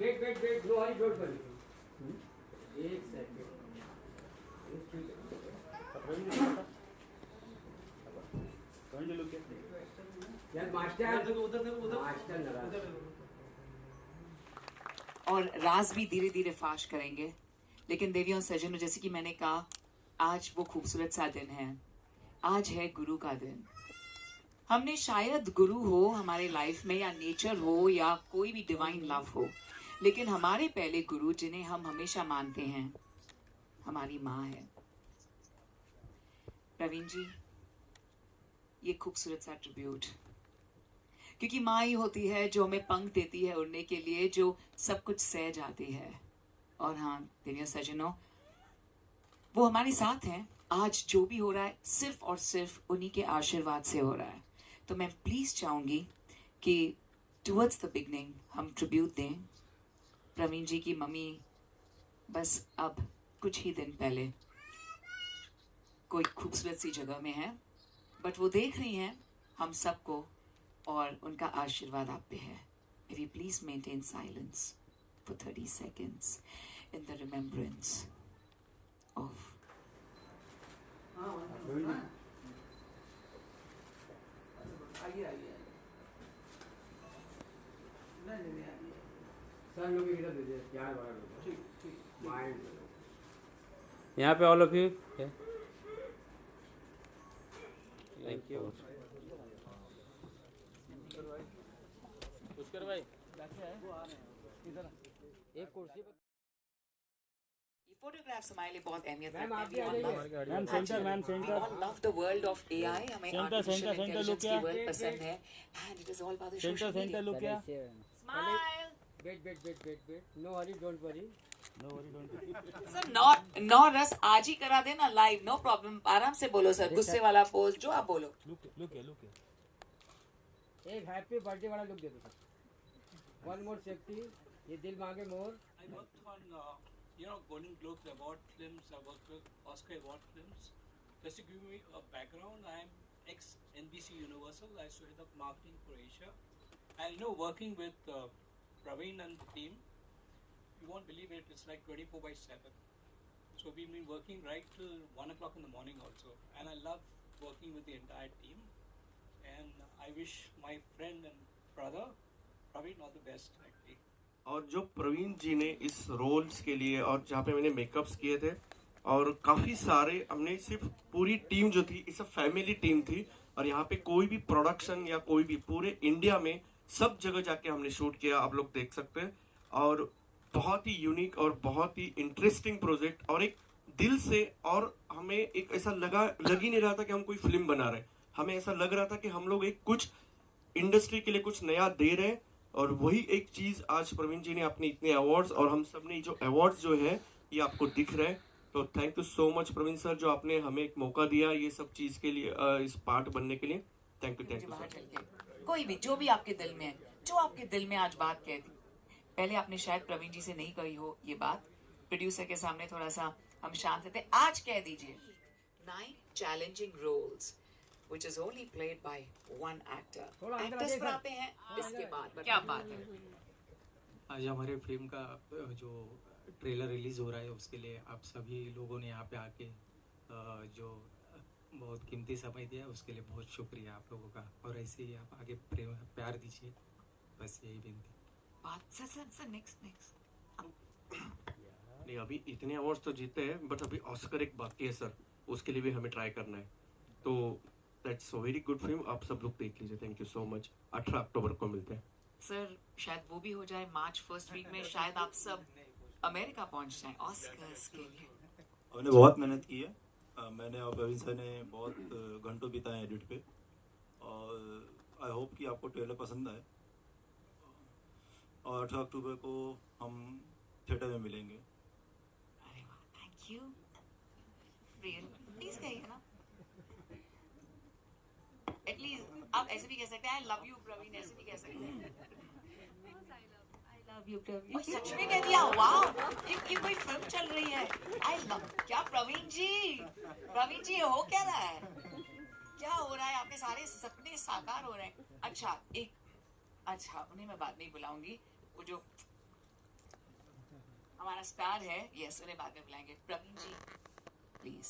Wait no hurry don't worry. एक second यार master और राज भी धीरे धीरे फाश करेंगे। लेकिन देवियों और सज्जनों, जैसे कि मैंने कहा, आज वो खूबसूरत सा दिन है। आज है गुरु का दिन। हमने शायद गुरु हो हमारे लाइफ में, या नेचर हो, या कोई भी डिवाइन लव हो, लेकिन हमारे पहले गुरु जिन्हें हम हमेशा मानते हैं, हमारी माँ है। प्रवीण जी, ये खूबसूरत सा ट्रिब्यूट, क्योंकि माँ ही होती है जो हमें पंख देती है उड़ने के लिए, जो सब कुछ सह जाती है। और हाँ देवियों सज्जनों, वो हमारे साथ हैं। आज जो भी हो रहा है सिर्फ और सिर्फ उन्हीं के आशीर्वाद से हो रहा है। तो मैं प्लीज चाहूंगी कि टुवर्ड्स द बिगनिंग हम ट्रिब्यूट दें। प्रवीण जी की मम्मी बस अब कुछ ही दिन पहले कोई खूबसूरत सी जगह में है, बट वो देख रही हैं हम सबको, और उनका आशीर्वाद आप पे है। If you please maintain silence for 30 seconds in the remembrance of यहाँ पे all of you. Thank you. Pushkar भाई इधर एक कुर्सी पे। फोटोग्राफ्स हमारे लिए बहुत अहमियत मैम, रखते आप भी आ हैं। जाइए। Ma'am centre, ma'am centre. We all love the world of AI. हमें centre, artificial centre, intelligence look की here. world पसंद है, and it is all about the centre social centre media. Look क्या? Smile. Wait no hurry don't worry. No worry don't. Sir नौ रस आज ही करा देना लाइव, नो प्रॉब्लम। आराम से बोलो सर, गुस्से वाला पोज जो आप बोलो। लुक एक हैप्पी बर्थडे वाला लुक दे दो सर। वन मोर सेफ्टी, ये दिल मांगे मोर। I worked on Golden Globes award films. I worked with Oscar award films. Just to give me a background, I am ex-NBC Universal. I started up marketing for Asia. And working with Praveen and the team, you won't believe it, it's like 24/7. So we've been working right till 1 o'clock in the morning also. And I love working with the entire team. And I wish my friend and brother, Praveen, all the best actually. और जो प्रवीण जी ने इस roles के लिए, और जहाँ पे मैंने मेकअप्स किए थे, और काफ़ी सारे हमने सिर्फ पूरी टीम जो थी, इस फैमिली टीम थी। और यहाँ पे कोई भी प्रोडक्शन या कोई भी, पूरे इंडिया में सब जगह जाके हमने शूट किया, आप लोग देख सकते हैं। और बहुत ही यूनिक और बहुत ही इंटरेस्टिंग प्रोजेक्ट, और एक दिल से। और हमें एक ऐसा लग ही नहीं रहा था कि हम कोई फिल्म बना रहे हैं। हमें ऐसा लग रहा था कि हम लोग एक कुछ इंडस्ट्री के लिए कुछ नया दे रहे हैं। और वही एक चीज आज प्रवीण जी ने अपने इतने अवार्ड्स, और हम सब ने जो अवार्ड्स जो है ये आपको दिख रहे हैं। तो thank you so much Praveen sir, जो आपने हमें एक मौका दिया ये सब चीज के लिए, इस पार्ट बनने के लिए। Thank you sir. कोई भी जो भी आपके दिल में है, जो आपके दिल में आज बात कह दी, पहले आपने शायद प्रवीण जी से नहीं कही हो ये बात, प्रोड्यूसर के सामने थोड़ा सा हम शांत थे, आज कह दीजिए। 9 challenging roles which is only played by one actor. Actors पर आते हैं इसके बाद, क्या बात है। आज हमारे फिल्म का जो ट्रेलर रिलीज हो रहा है उसके लिए आप सभी लोगों ने यहाँ पे आके जो बहुत कीमती समय दिया उसके लिए बहुत शुक्रिया आप लोगों का। और ऐसे ही आप आगे प्यार दीजिए, बस यही विनती। बात सर नेक्स्ट नहीं, अभी इतने अवार्ड्स तो जीते हैं, बट अभी ऑस्कर एक बाकी है सर, उसके लिए भी हमें ट्राई करना है। तो that's a very good film, आप सब लोग देख लीजिए। Thank you so much. 18 अक्टूबर को मिलते हैं सर। शायद वो भी हो जाए मार्च फर्स्ट वीक में, शायद आप सब अमेरिका पहुंच जाएं ऑस्कर्स के लिए। हमने बहुत मेहनत की है, मैंने और प्रवीण सर ने बहुत घंटों बिताए एडिट पे, और आई होप कि आपको ट्रेलर पसंद आए। और 18 अक्टूबर को हम थिएटर में मिलेंगे। अरे वाह, थैंक यू। प्लीज कहिए ना, एटलीस्ट आप ऐसे भी कह सकते हैं आई लव यू प्रवीण, ऐसे भी कह सकते हैं आई लव यू प्रवीण। सच में कह दिया, वाह, ये कोई फिल्म चल रही है। आई लव, क्या प्रवीण जी हो क्या रहा है, क्या हो रहा है, आपके सारे सपने साकार हो रहे हैं। अच्छा उन्हें मैं बाद में ही बुलाऊंगी, वो जो हमारा स्टार है, यस उन्हें बाद में बुलाएंगे। प्रवीण जी प्लीज।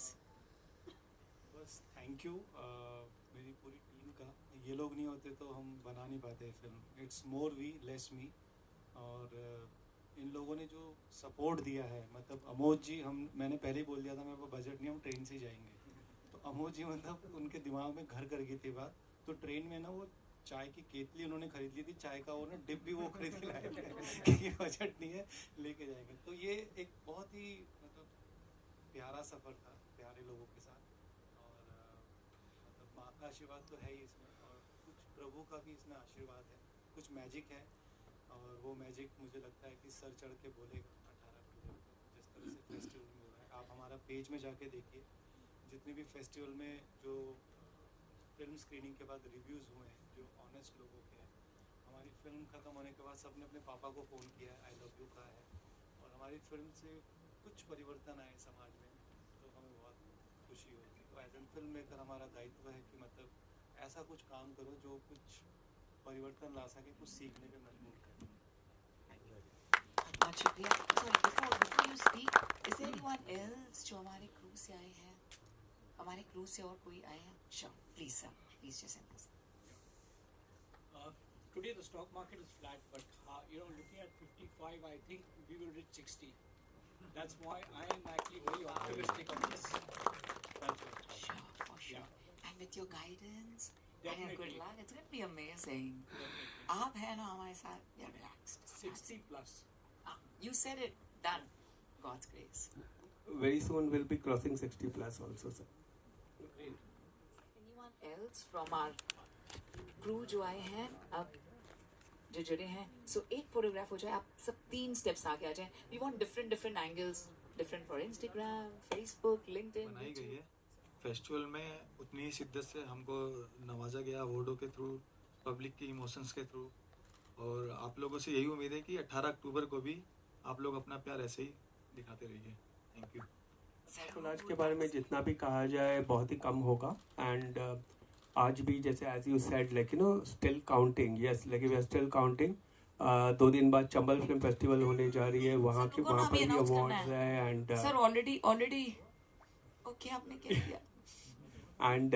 बस थैंक यू मेरी पूरी टीम का। ये लोग नहीं होते तो हम बना नहीं पाते फिल्म। It's more we less me. और इन लोगों ने जो सपोर्ट दिया है, मतलब अमोद जी, मैंने पहले ही बोल दिया था मेरे को बजट नहीं, हम ट्रेन से ही जाएंगे। तो अमोद जी मतलब उनके दिमाग में घर कर गई थी बात। तो ट्रेन में ना वो चाय की केतली उन्होंने खरीद ली थी, चाय का वो ना डिप भी वो खरीद के लाए थे क्योंकि बजट नहीं है, लेके जाएंगे। तो ये एक बहुत ही मतलब प्यारा सफ़र था, प्यारे लोगों के साथ। और मतलब माँ का आशीर्वाद तो है ही इसमें, और कुछ प्रभु का भी इसमें आशीर्वाद है, कुछ मैजिक है। और वो मैजिक मुझे लगता है कि सर चढ़ के बोलेगा 18 अक्टूबर को, जिस तरह से फेस्टिवल में हो रहा है। आप हमारा पेज में जाके देखिए, जितने भी फेस्टिवल में जो फिल्म स्क्रीनिंग के बाद रिव्यूज़ हुए हैं, जो ऑनेस्ट लोगों के हैं। हमारी फिल्म ख़त्म होने के बाद सबने अपने पापा को फ़ोन किया है, आई लव यू कहा है। और हमारी फिल्म से कुछ परिवर्तन आए समाज में, तो हमें बहुत खुशी होती है। तो एज एन फिल्म मेकर हमारा दायित्व है कि मतलब ऐसा कुछ काम करो जो कुछ परिवर्तन ला सके, कुछ सीखने पे मजबूर करे। बहुत शुक्रिया। Sorry, before you speak, is there anyone else जो हमारे क्रू से आए हैं? हमारे क्रू से और कोई आए हैं? Sure, please sir, please just answer. Today the stock market is flat, but looking at 55, I think we will reach 60. That's why I am actually very optimistic on this. That's it. Sure, for sure. Yeah. And with your guidance and your Definitely. good luck, it's going to be amazing. Definitely. आप हैं ना हमारे साथ, we are relaxed. 60 plus. You said it, done. God's grace. Very soon we'll be crossing 60 plus also, sir. Great. Anyone else from our crew जो आए हैं अब, जो जुड़े हैं? So एक फोटोग्राफ हो जाए, आप सब 3 स्टेप्स आगे आ जाएं. We want different angles, different for Instagram, Facebook, LinkedIn. बनाई गई YouTube. है। फेस्टिवल में उतनी ही शिद्दत से हमको नवाजा गया अवार्डों के थ्रू, पब्लिक के इमोशंस के थ्रू। और आप लोगों से यही उम्मीद है कि 18 अक्टूबर को भी आप लोग अपना प्यार ऐसे ही दिखाते रहिए। Thank you. आज के बारे में जितना भी कहा जाए बहुत ही कम होगा। एंड आज भी जैसे as you said like still counting, yes like we are still counting. 2 दिन बाद चंबल फिल्म फेस्टिवल होने जा रही है, वहाँ के वहाँ पर भी अवार्ड्स है। एंड सर ऑलरेडी ओके आपने क्या किया? And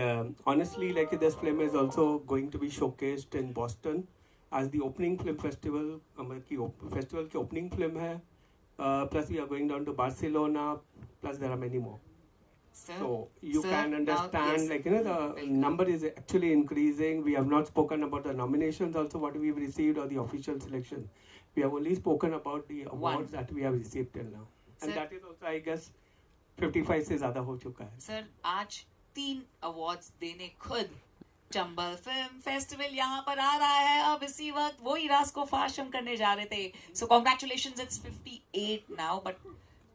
honestly, like this film is also going to be showcased in Boston as the opening film festival. Festival की opening film है. Plus we are going down to Barcelona. Plus there are many more. Sir, So you can understand, yes. like the number is actually increasing. We have not spoken about the nominations also what we've received or the official selection. We have only spoken about the awards that we have received till now. And Sir, that is also, I guess, 55 से ज़्यादा हो चुका है. Sir आज 3 awards देने खुद Chambal film festival यहाँ पर आ रहा है। अब इसी वक्त वही रास को फाश हम करने जा रहे थे। सो कॉन्ग्रेचुलेशंस, इट्स 58 नाउ, बट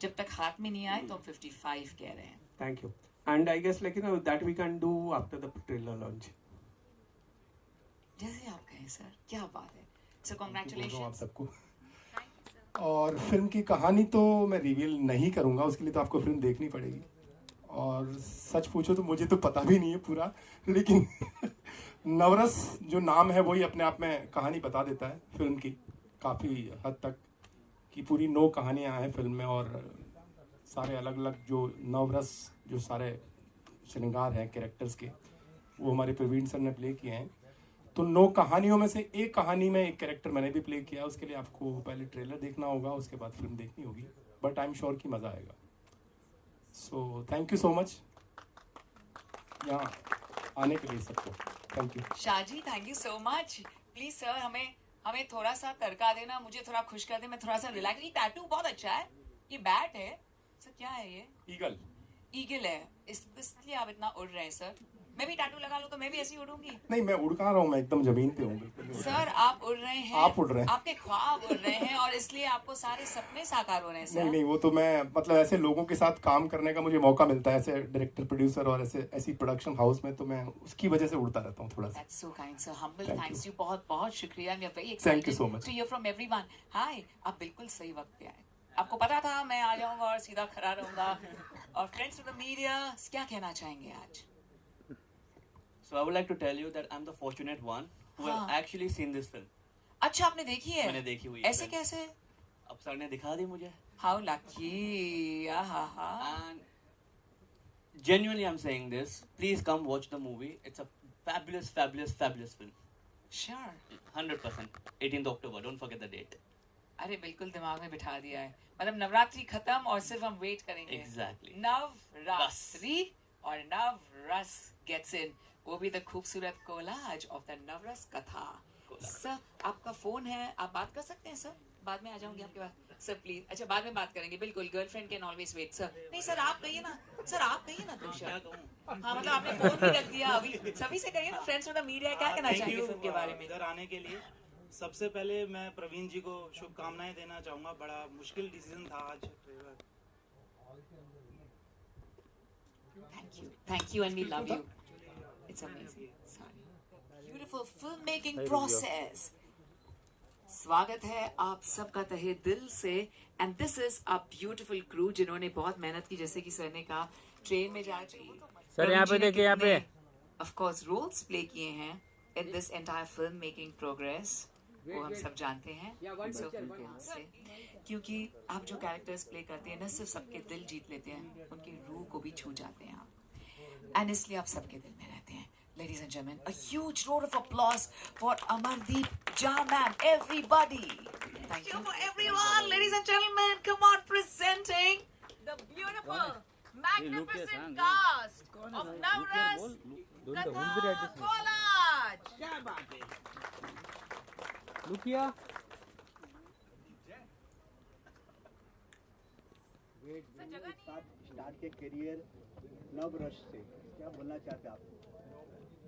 जब तक हाथ में नहीं आए तो हम 55 कह रहे हैं। Thank you. And I guess that we can do after the trailer launch. जैसे आप कहें सर, क्या बात है। सो आप कॉन्ग्रेचुलेशंस। सबको। और फिल्म की कहानी तो मैं रिवील नहीं करूंगा, उसके लिए तो आपको फिल्म देखनी पड़ेगी। और सच पूछो तो मुझे तो पता भी नहीं है पूरा, लेकिन नवरस जो नाम है वही अपने आप में कहानी बता देता है फिल्म की काफ़ी हद तक, कि पूरी 9 कहानियाँ हैं फिल्म में। और सारे अलग अलग जो नवरस जो सारे श्रृंगार हैं कैरेक्टर्स के, वो हमारे प्रवीण सर ने प्ले किए हैं। तो 9 कहानियों में से एक कहानी में एक कैरेक्टर मैंने भी प्ले किया। उसके लिए आपको पहले ट्रेलर देखना होगा, उसके बाद फिल्म देखनी होगी, बट आई एम श्योर कि मज़ा आएगा। So thank you so much यहाँ आने के लिए सबको। Thank you Shahji, thank you so much. Please sir हमें थोड़ा सा तड़का देना, मुझे थोड़ा खुश कर दे, मैं थोड़ा सा रिलैक्स। ये टैटू बहुत अच्छा है, ये बैट है सर, क्या है ये? ईगल है, इसलिए आप इतना उड़ रहे हैं सर। मैं भी टैटू लगा लूं तो मैं भी ऐसी उड़ूंगी? नहीं, मैं उड़ कहाँ रहा हूँ, मैं एकदम जमीन पे हूँ बिल्कुल। सर आप उड़ रहे हैं, आप उड़ रहे हैं, आपके ख्वाब उड़ रहे हैं, और इसलिए आपको सारे सपने साकार हो रहे हैं सर। नहीं, वो तो मैं मतलब ऐसे लोगों के साथ काम करने का मुझे मौका मिलता है, ऐसे डायरेक्टर प्रोड्यूसर और ऐसी प्रोडक्शन हाउस में, तो मैं उसकी वजह से उड़ता रहता हूँ थोड़ा सा। That's so kind sir, humble thanks you, बहुत बहुत शुक्रिया। We are very Thank you excited so much. to hear from everyone. Hi, आप बिल्कुल सही वक्त पे आए, आपको पता था मैं आ जाऊंगा और सीधा खड़ा रहूंगा। और फ्रेंड्स ऑफ द मीडिया, क्या कहना चाहेंगे आज? So I would like to tell you that I'm the fortunate one who have actually seen this film. अच्छा, आपने देखी है? मैंने देखी हुई है ऐसे film. कैसे? अब सर ने दिखा दी मुझे. How lucky! And genuinely, I'm saying this. Please come watch the movie. It's a fabulous, fabulous, fabulous film. Sure. 100%. 18th October. Don't forget the date. अरे बिल्कुल दिमाग में बिठा दिया है. मतलब नवरात्रि खत्म और सिर्फ हम वेट करेंगे. Exactly. नवरात्रि और नवरस gets in. वो भी द खूबसूरत कोलाज ऑफ द नवरस कथा. सर आपका फोन है, आप बात कर सकते हैं सर. बाद में आ जाऊंगी आपके पास सर प्लीज. अच्छा बाद में बात करेंगे बिल्कुल. Girlfriend can always wait sir. नहीं सर आप कहिए ना. सर आप कहिए ना कुछ. हाँ मतलब आपने फोन भी रख दिया अभी. सभी से कहिए ना. फ्रेंड्स विद द मीडिया क्या कहना चाहेंगे फिल्म के बारे में. इधर आने के लिए सबसे पहले मैं प्रवीण जी को शुभकामनाएं देना चाहूँगा. बड़ा मुश्किल डिसीजन था आज. Thank you and we love you. It's amazing. Sorry. Beautiful filmmaking process. स्वागत है आप सबका तहे दिल से. And this is a beautiful crew जिन्होंने बहुत मेहनत की. जैसे कि सर ने कहा ट्रेन में जाके सर यहाँ पे देखिए यहाँ पे of course roles play किए हैं in this entire filmmaking progress. वो हम सब जानते हैं. So, से क्योंकि आप जो कैरेक्टर्स प्ले करते हैं न सिर्फ सबके दिल जीत लेते हैं, उनकी रूह को भी छू जाते हैं आप. एंड इसलिए आप सबके दिल में रहते हैं. Ladies and gentlemen, a huge round of applause for Amardeep Jha ma'am. Everybody. Thank you for everyone. Ladies and gentlemen, come on, presenting the beautiful, magnificent cast of Navras Katha Collage. क्या बात है. लुकिया start के career नवरस से क्या बोलना चाहते हैं आप.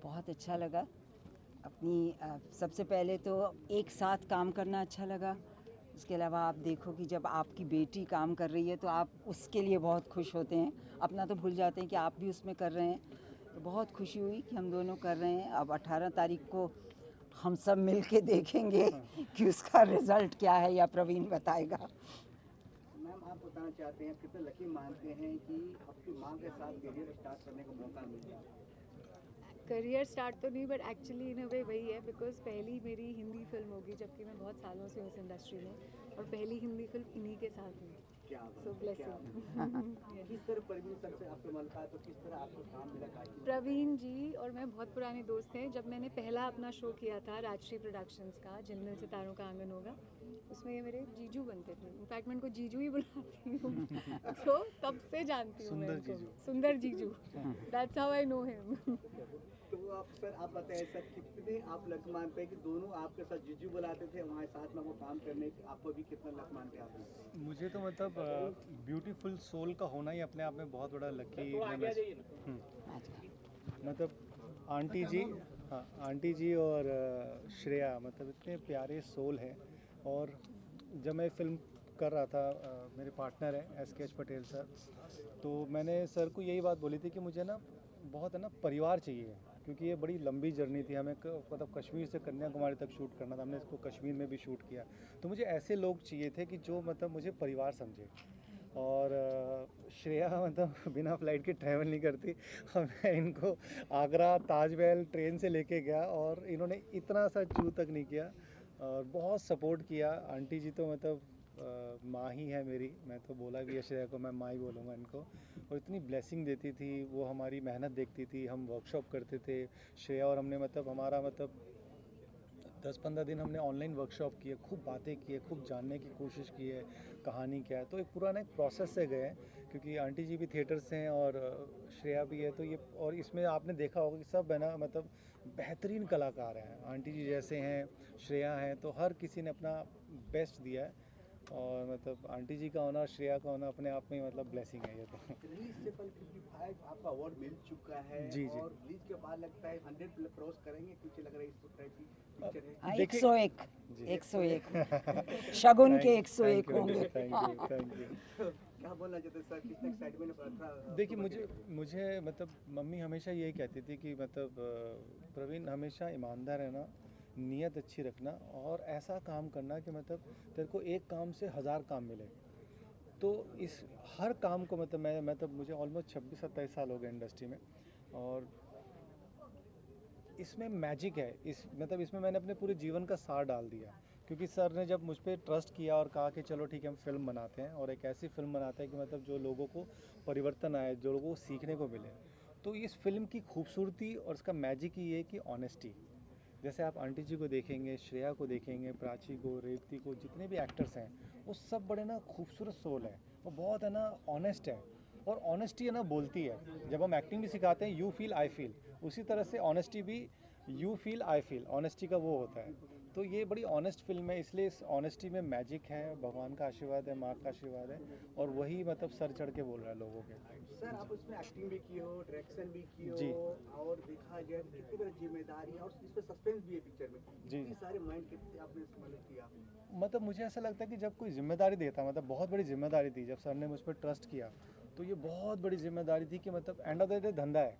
बहुत अच्छा लगा. अपनी सबसे पहले तो एक साथ काम करना अच्छा लगा. उसके अलावा आप देखो कि जब आपकी बेटी काम कर रही है तो आप उसके लिए बहुत खुश होते हैं. अपना तो भूल जाते हैं कि आप भी उसमें कर रहे हैं. तो बहुत खुशी हुई कि हम दोनों कर रहे हैं. अब 18 तारीख को हम सब मिल के देखेंगे कि उसका रिजल्ट क्या है या प्रवीण बताएगा. मैम आप बताना चाहते हैं कितने लकी मानते हैं कि आपकी माँ के साथ करियर स्टार्ट करने का मौका मिल गया. करियर स्टार्ट तो नहीं बट एक्चुअली इन अ वे वही है बिकॉज पहली मेरी हिंदी फिल्म होगी जबकि मैं बहुत सालों से हूँ इस इंडस्ट्री में और पहली हिंदी फिल्म इन्हीं के साथ हुई. सो ब्लेसिंग. किस तरह प्रवीण सर से आपको मिलता है तो किस तरह आपको काम मिला. प्रवीण जी और मैं बहुत पुराने दोस्त हैं. जब मैंने पहला अपना शो किया था राजश्री प्रोडक्शंस का झिलमिल सितारों का आंगन होगा, उसमें ये मेरे जीजू बनते थे. इनफैक्ट मैं इनको जीजू ही बुलाती हूँ. तो तब से जानती हूँ मैं इनको. सुंदर जीजू. That's how I know him. तो आप सर आप बताएं सर कितने आप लक मानते हैं कि दोनों आपके साथ जीजू बुलाते थे वहाँ साथ में वो काम करने आपको भी कितना लक मानते हैं आप. मुझे तो मतलब ब्यूटीफुल सोल का होना ही अपने आप में बहुत बड़ा लकी. मतलब आंटी जी और श्रेया मतलब इतने प्यारे सोल हैं. और जब मैं फिल्म कर रहा था मेरे पार्टनर हैं SK पटेल सर, तो मैंने सर को यही बात बोली थी कि मुझे ना बहुत है ना परिवार चाहिए, क्योंकि ये बड़ी लंबी जर्नी थी. हमें मतलब कश्मीर से कन्याकुमारी तक शूट करना था. हमने इसको कश्मीर में भी शूट किया. तो मुझे ऐसे लोग चाहिए थे कि जो मतलब मुझे परिवार समझे. और श्रेया मतलब बिना फ्लाइट के ट्रैवल नहीं करती. मैं इनको आगरा ताजमहल ट्रेन से लेके गया और इन्होंने इतना सा चू तक नहीं किया और बहुत सपोर्ट किया. आंटी जी तो मतलब माँ ही है मेरी. मैं तो बोला भी है श्रेया को, मैं माँ ही बोलूँगा इनको. और इतनी ब्लेसिंग देती थी वो, हमारी मेहनत देखती थी. हम वर्कशॉप करते थे श्रेया और हमने मतलब हमारा मतलब 10-15 दिन हमने ऑनलाइन वर्कशॉप किए. खूब बातें की है, खूब जानने की कोशिश की है कहानी क्या है. तो एक पूरा ना एक प्रोसेस से गए, क्योंकि आंटी जी भी थिएटर से हैं और श्रेया भी है. तो ये और इसमें आपने देखा होगा कि सब है ना मतलब बेहतरीन कलाकार हैं. आंटी जी जैसे हैं, श्रेया हैं, तो हर किसी ने अपना बेस्ट दिया है. और मतलब आंटी जी का होना, श्रेया का होना अपने आप में मतलब ब्लेसिंग है. ये तो रिलीज से पहले 55 आपका अवार्ड मिल चुका है. जी. और रिलीज के बाद लगता है 100 क्रॉस करेंगे. कुछ लग रहा है इस टाइप की पिक्चर है. 101 शगुन के 101 होंगे. Thank you. क्या बोलना चाहते सर, कितना एक्साइटमेंट था. देखिए मुझे मतलब मम्मी हमेशा यही कहती थी कि मतलब प्रवीण हमेशा ईमानदार रहना, नीयत अच्छी रखना और ऐसा काम करना कि मतलब तेरे को एक काम से 1000 काम मिले. तो इस हर काम को मतलब मैं मतलब मुझे ऑलमोस्ट 26-27 साल हो गए इंडस्ट्री में और इसमें मैजिक है. इस मतलब इसमें मैंने अपने पूरे जीवन का सार डाल दिया. क्योंकि सर ने जब मुझ पर ट्रस्ट किया और कहा कि चलो ठीक है हम फिल्म बनाते हैं और एक ऐसी फिल्म बनाते हैं कि मतलब जो लोगों को परिवर्तन आए, जो लोगों को सीखने को मिले। तो इस फिल्म की खूबसूरती और इसका मैजिक ही है कि ऑनेस्टी। जैसे आप आंटी जी को देखेंगे, श्रेया को देखेंगे, प्राची को, रेवती को, जितने भी एक्टर्स हैं वो सब बड़े ना खूबसूरत सोल है और बहुत है ना ऑनेस्ट है। और ऑनेस्टी है ना बोलती है। जब हम एक्टिंग भी सिखाते हैं यू फील आई फील, उसी तरह से ऑनेस्टी भी you feel I feel, honesty का वो होता है। तो ये बड़ी ऑनेस्ट फिल्म है, इसलिए इस ऑनेस्टी में मैजिक है, भगवान का आशीर्वाद है, माँ का आशीर्वाद है और वही मतलब सर चढ़ के बोल रहा है लोगों के। सर आप उसमें एक्टिंग भी की हो, डायरेक्शन भी की हो जी। और देखा गया कितनी बड़ी जिम्मेदारी और इस पर सस्पेंस भी है पिक्चर में जी। इतनी सारे माइंड कितने आपने मदद किया। मतलब मुझे ऐसा लगता है कि जब कोई जिम्मेदारी देता, मतलब बहुत बड़ी जिम्मेदारी थी, जब सर ने मुझ पर ट्रस्ट किया तो ये बहुत बड़ी जिम्मेदारी थी कि मतलब एंड ऑफ द डे धंधा है।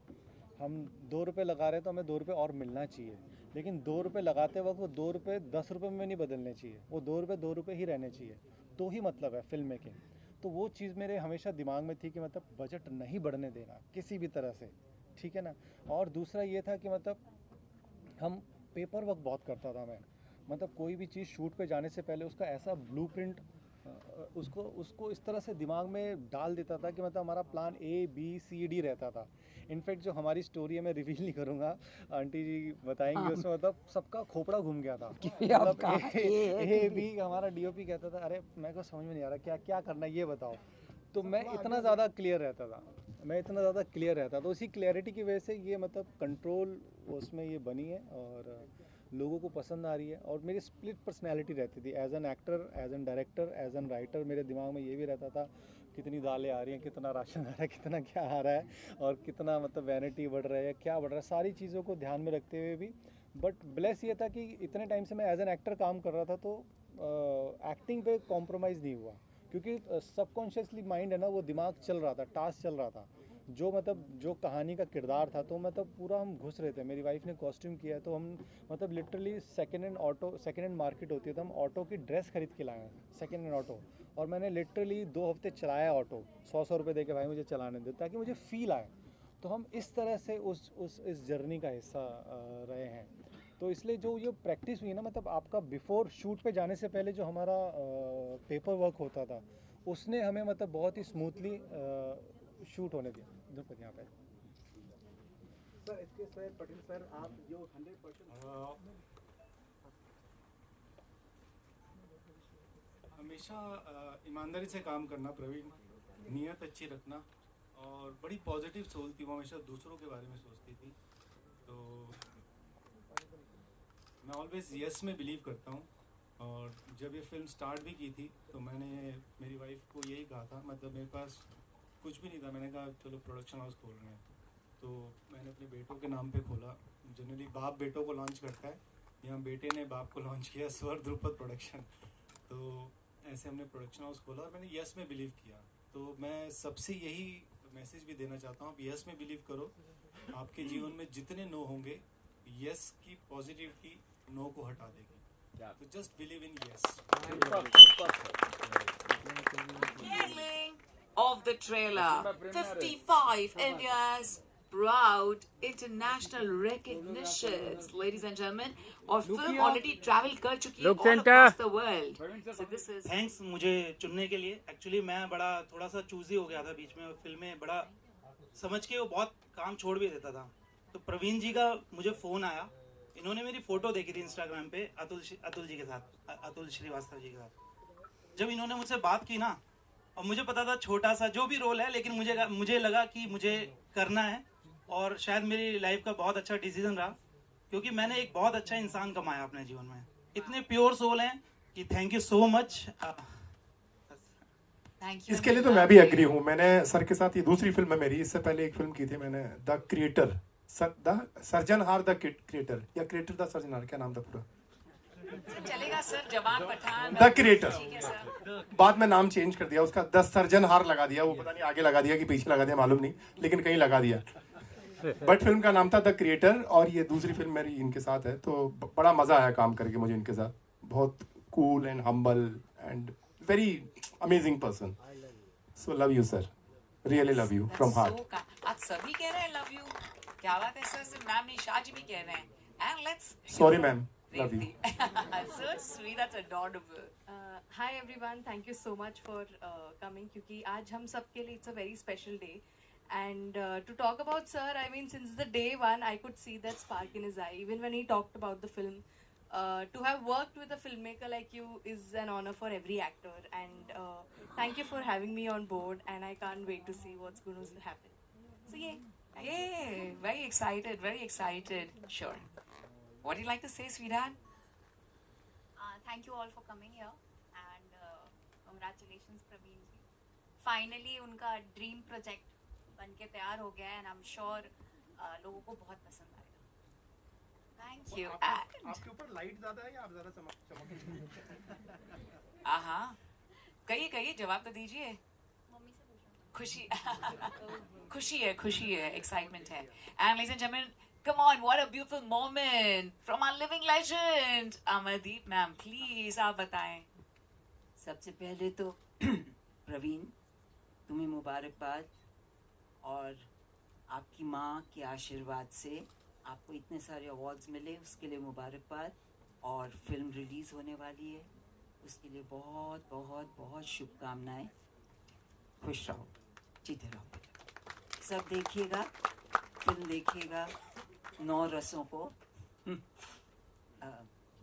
हम 2 रुपये लगा रहे हैं तो हमें 2 रुपये और मिलना चाहिए, लेकिन 2 रुपये लगाते वक्त वो 2 रुपये 10 रुपये में नहीं बदलने चाहिए, वो 2 रुपये 2 रुपये ही रहने चाहिए। तो ही मतलब है फिल्म मेकिंग। तो वो चीज़ मेरे हमेशा दिमाग में थी कि मतलब बजट नहीं बढ़ने देना किसी भी तरह से, ठीक है ना। और दूसरा ये था कि मतलब हम पेपर वर्क बहुत करता था मैं, मतलब कोई भी चीज़ शूट पे जाने से पहले उसका ऐसा ब्लूप्रिंट उसको इस तरह से दिमाग में डाल देता था कि मतलब हमारा प्लान ABCD रहता था। इनफैक्ट जो हमारी स्टोरी है मैं रिवील नहीं करूँगा, आंटी जी बताएंगे उसमें मतलब सबका खोपड़ा घूम गया था। मतलब A B हमारा DOP कहता था अरे मेरे को समझ में नहीं आ रहा क्या क्या करना है ये बताओ। तो मैं इतना ज़्यादा क्लियर रहता था, तो उसी क्लैरिटी की वजह से ये मतलब कंट्रोल उसमें ये बनी है और लोगों को पसंद आ रही है। और मेरी स्प्लिट पर्सनैलिटी रहती थी, as an actor, as an director, as an writer. मेरे दिमाग में ये भी रहता था कितनी दालें आ रही हैं, कितना राशन आ रहा है, कितना क्या आ रहा है और कितना मतलब वैनिटी बढ़ रहा है, क्या बढ़ रहा है, सारी चीज़ों को ध्यान में रखते हुए भी। बट ब्लेस ये था कि इतने टाइम से मैं एज एन एक्टर काम कर रहा था तो एक्टिंग पे कॉम्प्रोमाइज़ नहीं हुआ, क्योंकि सबकॉन्शियसली माइंड है ना, वो दिमाग चल रहा था, टास्क चल रहा था, जो कहानी का किरदार था। तो मतलब पूरा हम घुस रहे थे। मेरी वाइफ ने कॉस्ट्यूम किया है तो हम मतलब लिटरली सेकेंड हैंड मार्केट होती है तो हम ऑटो की ड्रेस खरीद के लाए हैं, सेकेंड हैंड ऑटो। और मैंने लिटरली 2 हफ्ते चलाया ऑटो, 100 रुपये दे के भाई मुझे चलाने दे ताकि मुझे फील आए। तो हम इस तरह से इस जर्नी का हिस्सा रहे हैं। तो इसलिए जो ये प्रैक्टिस हुई ना, मतलब आपका बिफोर शूट पे जाने से पहले जो हमारा पेपर वर्क होता था उसने हमें मतलब बहुत ही स्मूथली शूट होने दिया। देखो यहाँ पे सर इसके सर पटेल सर आप जो 100% हमेशा ईमानदारी से काम करना प्रवीण, नीयत अच्छी रखना और बड़ी पॉजिटिव सोच थी, वो हमेशा दूसरों के बारे में सोचती थी। तो मैं ऑलवेज यस में बिलीव करता हूँ। और जब ये फिल्म स्टार्ट भी की थी तो मैंने मेरी वाइफ को यही कहा था, मतलब मेरे पास कुछ भी नहीं था, मैंने कहा चलो प्रोडक्शन हाउस खोल रहे हैं। तो मैंने अपने बेटों के नाम पे खोला। जनरली बाप बेटों को लॉन्च करता है, यहाँ बेटे ने बाप को लॉन्च किया, स्वर ध्रुपद प्रोडक्शन। तो ऐसे हमने प्रोडक्शन हाउस खोला और मैंने यस में बिलीव किया। तो मैं सबसे यही मैसेज भी देना चाहता हूँ, आप यस में बिलीव करो। आपके जीवन में जितने नो होंगे, यस की पॉजिटिविटी नो को हटा देगी। तो just believe in yes. Of the trailer, 55 India's proud international recognitions, ladies and gentlemen, और film already travel कर चुकी है all across the world. So this is thanks मुझे चुनने के लिए। एक्चुअली मैं बड़ा थोड़ा सा चूजी हो गया था बीच में, फिल्म में बड़ा समझ के वो बहुत काम छोड़ भी देता था। तो प्रवीण जी का मुझे फ़ोन आया, इन्होंने मेरी फ़ोटो देखी थी इंस्टाग्राम पे अतुल जी के साथ, अतुल श्रीवास्तव जी के साथ। जब इन्होंने मुझसे बात की ना, और मुझे पता था छोटा सा जो भी रोल है, लेकिन मुझे लगा कि मुझे करना है और शायद मेरी लाइफ का बहुत अच्छा डिसीजन रहा, क्योंकि मैंने एक बहुत अच्छा इंसान कमाया अपने जीवन में। इतने प्योर सोल हैं कि थैंक यू सो मच। इसके लिए तो मैं भी एग्री हूँ। मैंने सर के साथ, ये दूसरी फिल्म है मेरी, इससे पहले एक फिल्म की थी मैंने, द क्रिएटर, द सर्जनहार द क्रिएटर, या क्रिएटर द सर्जनहार, क्या नाम था पूरा? चलेगा सर, जवान पठान, द क्रिएटर। बाद में नाम चेंज कर दिया उसका, द सर्जनहार लगा दिया, वो पता नहीं आगे लगा दिया कि पीछे लगा दिया मालूम नहीं, लेकिन कहीं लगा दिया। बट फिल्म का नाम था द क्रिएटर और ये दूसरी फिल्म मेरी इनके साथ है। तो बड़ा मजा आया काम करके मुझे इनके साथ। बहुत cool and humble and very amazing person. So love you sir, really love you from heart. आज सभी कह रहे हैं लव यू, क्या बात है सर, सिर्फ मैम नहीं, शाह जी भी कह रहे हैं। And let's sorry ma'am, Love you. So sweet, that's adorable. Hi everyone, thank you so much for coming क्योंकि आज हम सब के लिए it's a very special day and to talk about sir, I mean since the day one I could see that spark in his eye even when he talked about the film. To have worked with a filmmaker like you is an honor for every actor and thank you for having me on board and I can't wait to see what's going to happen. So Yay, very excited, very excited. Sure. What do you like to say, sweetheart? Thank you all for coming here and congratulations Praveen ji. Finally उनका dream project बनके तैयार हो गया है and I'm sure लोगों को बहुत पसंद आएगा. Thank you. आपके ऊपर लाइट ज्यादा है या आप ज्यादा चमक? हाँ, कहिए जवाब तो दीजिए. मम्मी से पूछो. खुशी है, excitement है. And ladies and gentlemen, come on, what a beautiful moment from our living legend, Amardeep ma'am. Please, आप बताएं. सबसे पहले तो प्रवीण तुम्हें मुबारकबाद और आपकी माँ के आशीर्वाद से आपको इतने सारे अवार्ड्स मिले उसके लिए मुबारकबाद और फिल्म रिलीज़ होने वाली है उसके लिए बहुत बहुत बहुत शुभकामनाएं. खुश रहो, जीते रहो, सब देखिएगा, फिल्म देखिएगा, 9 रसों को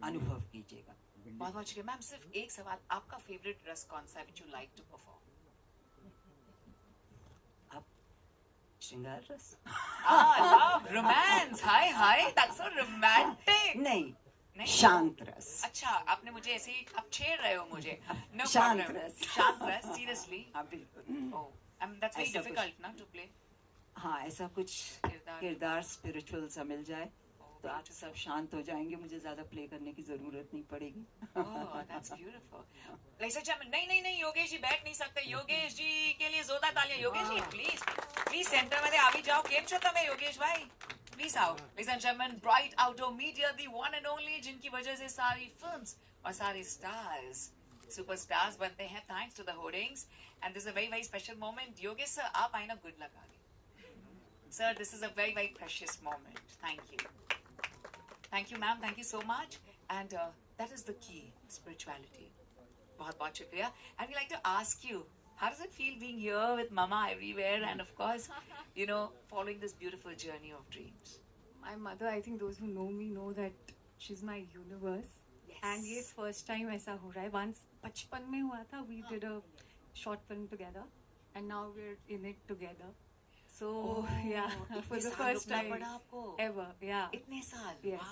अनुभव कीजिएगा. बहुत शुक्रिया मैम. सिर्फ एक सवाल, आपका फेवरेट रस कौन सा है which you like to perform? आप श्रृंगार रस. Love, romance. Hi, that's so romantic. नहीं, शांत रस. अच्छा, आपने मुझे ऐसे ही आप छेड़ रहे हो मुझे. No शांत problem. रस. शांत रस, seriously. हाँ बिल्कुल. Oh, that's very ऐसा difficult ना to play. हाँ, ऐसा कुछ किरदार स्पिरिचुअल सा मिल जाए तो आप सब शांत हो जाएंगे, मुझे ज्यादा प्ले करने की जरूरत नहीं पड़ेगी. Oh, that's beautiful. Ladies and gentlemen, नहीं योगेश जी बैठ नहीं सकते. योगेश जी के लिए जोरदार तालियां. योगेश जी प्लीज सेंटर में आ भी जाओ. केम छो तमे योगेश भाई, प्लीज आओ. Ladies and gentlemen, Bright Outdoor Media, the one and only, जिनकी वजह से सारी फिल्म्स और सारे स्टार्स सुपरस्टार्स बनते हैं thanks to the hoardings and this is a very very special moment. Yogesh sir आप आए ना, गुड लक आगे. Sir, this is a very very precious moment. Thank you ma'am, thank you so much and that is the key, spirituality. बहुत शुक्रिया. And we like to ask you, how does it feel being here with mama everywhere and of course following this beautiful journey of dreams? My mother, I think those who know me know that she's my universe. Yes. And ये first time ऐसा हो रहा है. Once बचपन में हुआ था, we did a short film together and now we're in it together. So yeah, for the first time ever. Yeah. इतने साल. Yes.